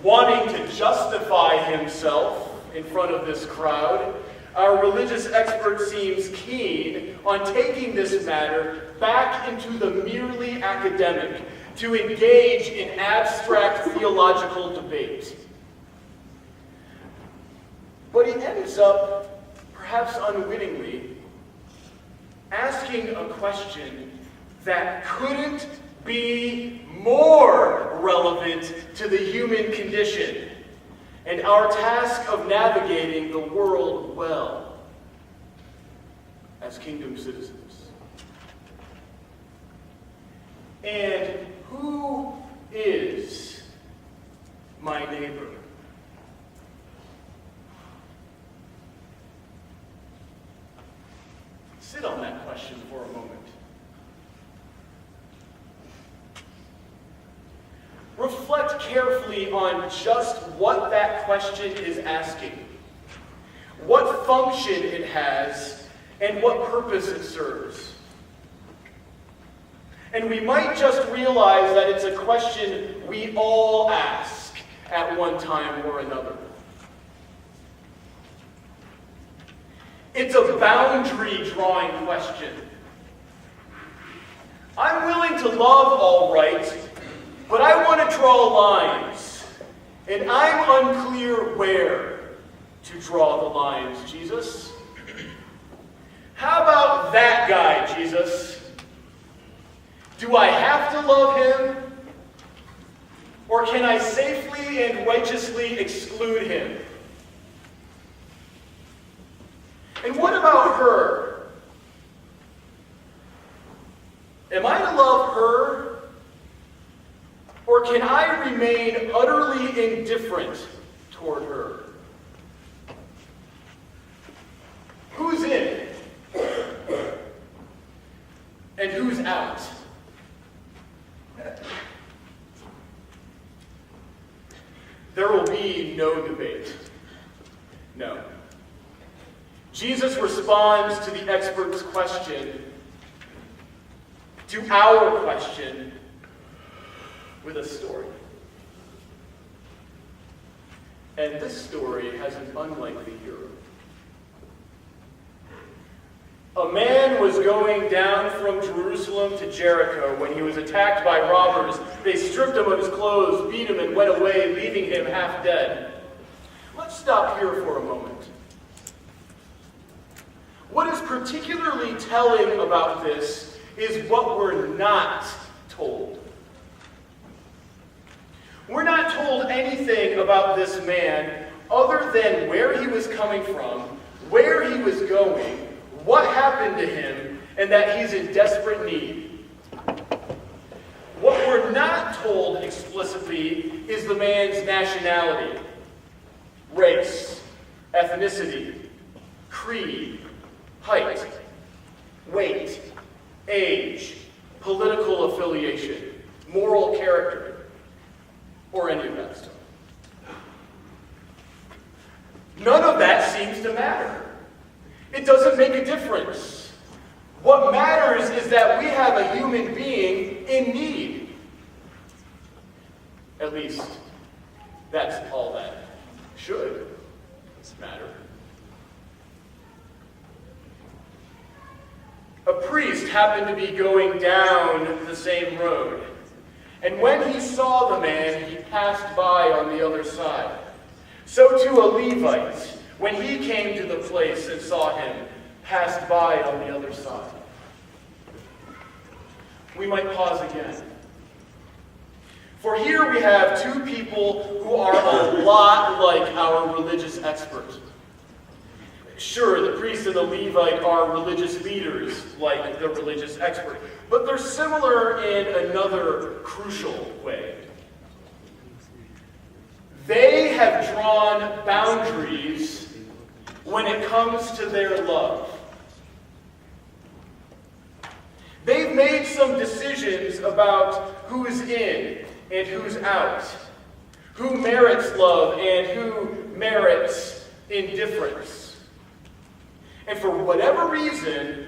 Wanting to justify himself in front of this crowd, our religious expert seems keen on taking this matter back into the merely academic, to engage in abstract theological debate. But he ends up, perhaps unwittingly, asking a question that couldn't be more relevant to the human condition and our task of navigating the world well as kingdom citizens. And who is my neighbor? reflect carefully on just what that question is asking, what function it has, and what purpose it serves. And we might just realize that it's a question we all ask at one time or another. It's a boundary drawing question. I'm willing to love all right, but I want to draw lines, and I'm unclear where to draw the lines, Jesus. How about that guy, Jesus? Do I have to love him, or can I safely and righteously exclude him? And what about her? Am I to love her, or can I remain utterly indifferent toward her? Who's in? And who's out? There will be no debate. No. Jesus responds to the expert's question, to our question, with a story. And this story has an unlikely hero. A man was going down from Jerusalem to Jericho when he was attacked by robbers. They stripped him of his clothes, beat him, and went away, leaving him half dead. Let's stop here for a moment. What is particularly telling about this is what we're not told. We're not told anything about this man other than where he was coming from, where he was going, what happened to him, and that he's in desperate need. What we're not told explicitly is the man's nationality, race, ethnicity, creed, height, weight, age, political affiliation, moral character, or any of that stuff. None of that seems to matter. It doesn't make a difference. What matters is that we have a human being in need. At least, that's all that should matter. A priest happened to be going down the same road, and when he saw the man, he passed by on the other side. So too a Levite, when he came to the place and saw him, passed by on the other side. We might pause again. For here we have two people who are a lot like our religious expert. Sure, the priest and the Levite are religious leaders like the religious expert, but they're similar in another crucial way. They have drawn boundaries when it comes to their love. They've made some decisions about who's in and who's out, who merits love and who merits indifference. And for whatever reason,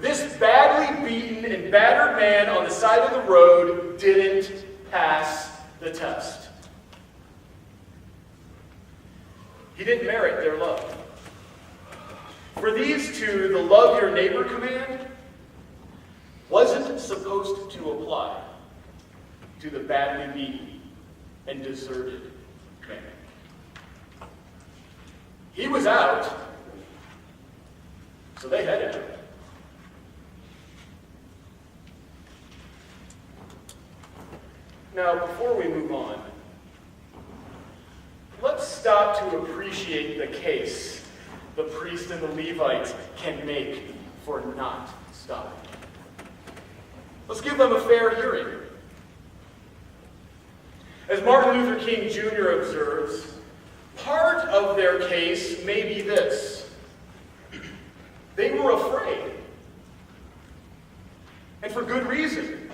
this badly beaten and battered man on the side of the road didn't pass the test. He didn't merit their love. For these two, the love your neighbor command wasn't supposed to apply to the badly beaten and deserted man. He was out, so they headed out. Now, before we move on, let's stop to appreciate the case the priest and the Levite can make for not stopping. Let's give them a fair hearing. As Martin Luther King Jr. observes, part of their case may be this: they were afraid. And for good reason.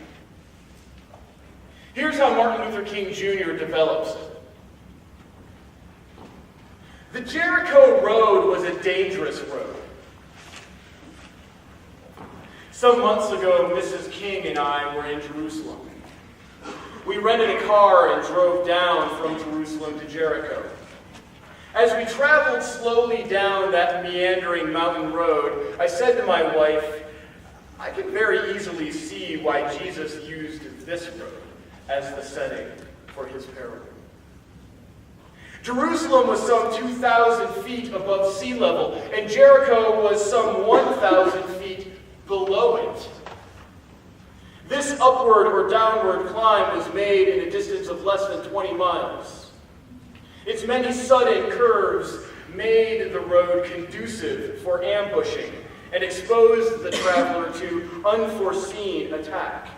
Here's how Martin Luther King Jr. develops it. The Jericho Road was a dangerous road. Some months ago, Mrs. King and I were in Jerusalem. We rented a car and drove down from Jerusalem to Jericho. As we traveled slowly down that meandering mountain road, I said to my wife, I can very easily see why Jesus used this road as the setting for his parable. Jerusalem was some 2,000 feet above sea level, and Jericho was some 1,000 feet below it. This upward or downward climb was made in a distance of less than 20 miles. Its many sudden curves made the road conducive for ambushing and exposed the traveler to unforeseen attack.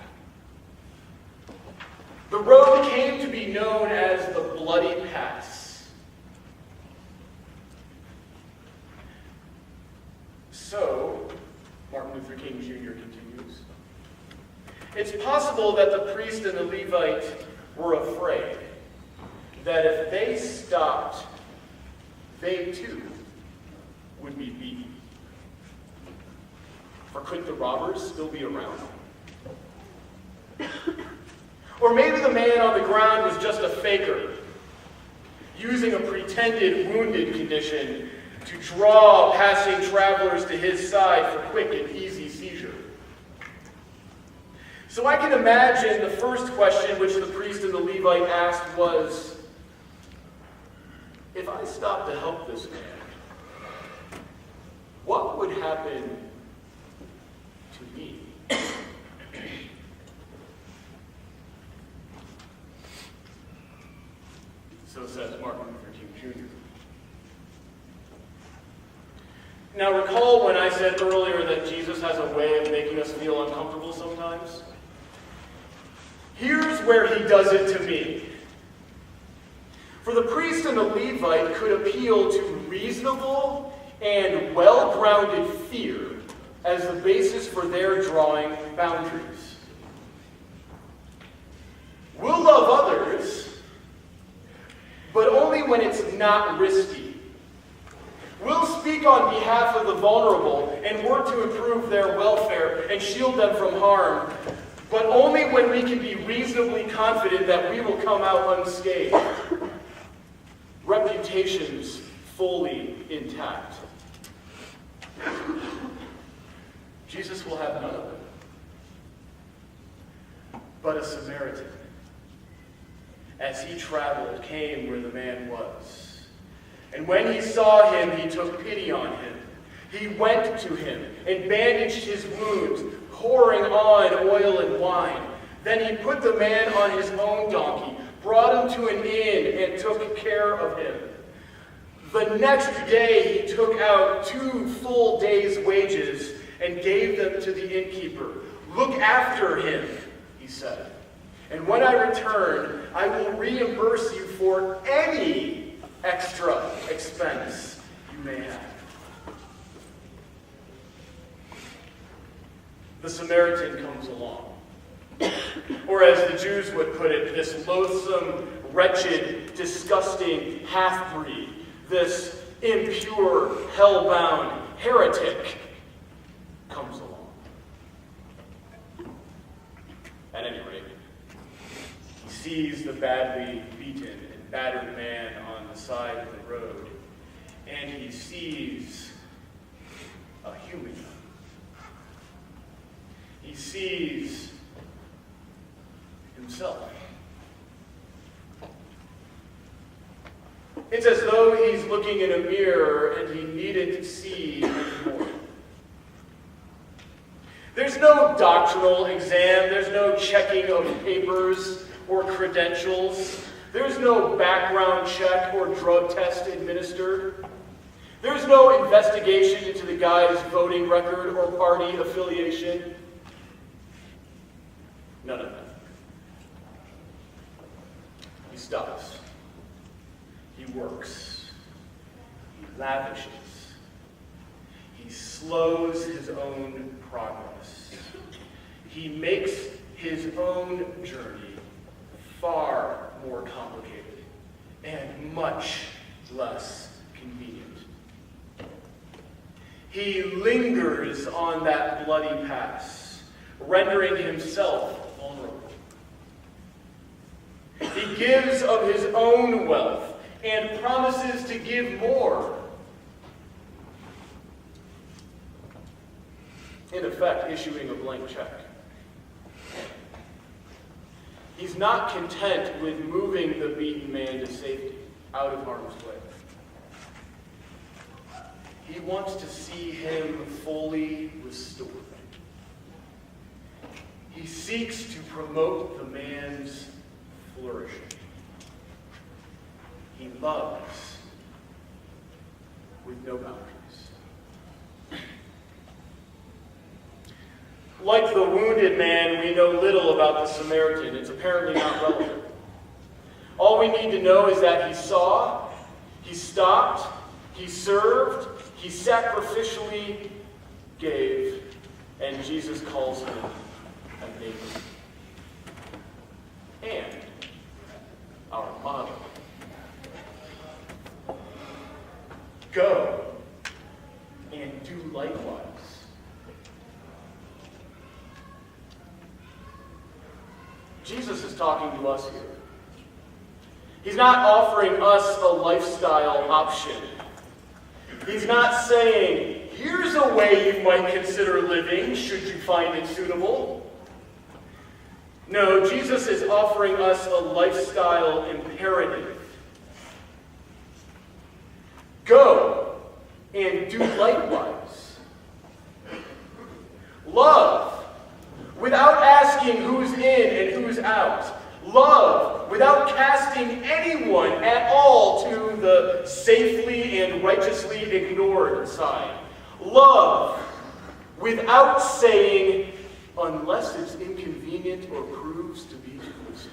The road came to be known as the Bloody Pass. So, Martin Luther King Jr. continues, it's possible that the priest and the Levite were afraid that if they stopped, they too would be beaten. For couldn't the robbers still be around? Or maybe the man on the ground was just a faker, using a pretended wounded condition to draw passing travelers to his side for quick and easy seizure. So I can imagine the first question which the priest and the Levite asked was, if I stopped to help this man, what would happen to me? So says Martin Luther King Jr. Now recall when I said earlier that Jesus has a way of making us feel uncomfortable sometimes? Here's where he does it to me. For the priest and the Levite could appeal to reasonable and well-grounded fear as the basis for their drawing boundaries. We'll love others, but only when it's not risky. We'll speak on behalf of the vulnerable and work to improve their welfare and shield them from harm, but only when we can be reasonably confident that we will come out unscathed. Reputations fully intact. Jesus will have none of it. But a Samaritan, as he traveled, came where the man was. And when he saw him, he took pity on him. He went to him and bandaged his wounds, pouring on oil and wine. Then he put the man on his own donkey, brought him to an inn, and took care of him. The next day he took out 2 full days' wages and gave them to the innkeeper. Look after him, he said. And when I return, I will reimburse you for any extra expense you may have. The Samaritan comes along. Or as the Jews would put it, this loathsome, wretched, disgusting half-breed, this impure, hell-bound heretic comes along. At any rate, he sees the badly beaten and battered man on the side of the road, and he sees a human. He sees himself. It's as though he's looking in a mirror and he needed to see anymore. There's no doctrinal exam, there's no checking of papers or credentials, there's no background check or drug test administered. There's no investigation into the guy's voting record or party affiliation. None of that. He stops. He works. He lavishes. He slows his own progress. He makes his own journey far more complicated and much less convenient. He lingers on that bloody pass, rendering himself vulnerable. He gives of his own wealth and promises to give more. In effect, issuing a blank check. He's not content with moving the beaten man to safety, out of harm's way. He wants to see him fully restored. He seeks to promote the man's flourishing. He loves with no boundaries. Like the wounded man, we know little about the Samaritan. It's apparently not relevant. All we need to know is that he saw, he stopped, he served, he sacrificially gave, and Jesus calls him a neighbor. And our model. Go and do likewise. Jesus is talking to us here. He's not offering us a lifestyle option. He's not saying, here's a way you might consider living should you find it suitable. No, Jesus is offering us a lifestyle imperative. Go and do likewise. Love without asking who's in and who's out. Love without casting anyone at all to the safely and righteously ignored side. Love without saying, unless it's inconvenient or proves to be exclusive.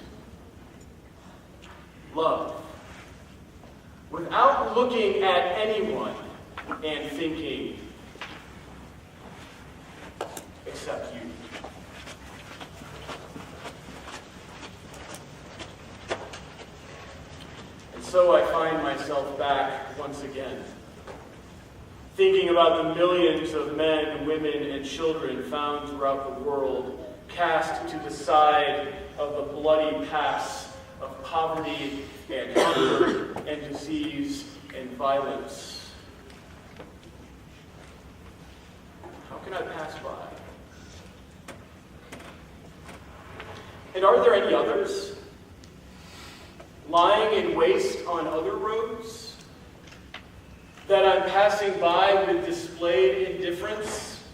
Love without looking at anyone and thinking, except you. So I find myself back once again, thinking about the millions of men, women, and children found throughout the world, cast to the side of the bloody paths of poverty and hunger and disease and violence. How can I pass by? And are there any others? Lying in waste on other roads that I'm passing by with displayed indifference?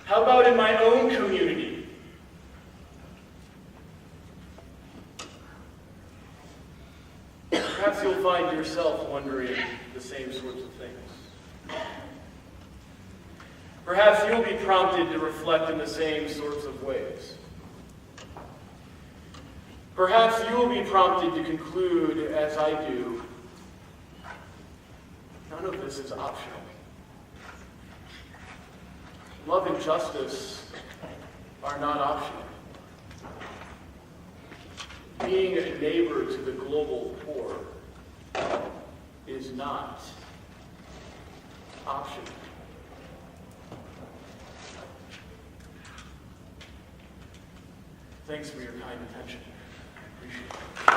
How about in my own community? Perhaps you'll find yourself wondering the same sorts of things. Perhaps you'll be prompted to reflect in the same sorts of ways. Perhaps you will be prompted to conclude, as I do, none of this is optional. Love and justice are not optional. Being a neighbor to the global poor is not optional. Thanks for your kind attention. I appreciate it.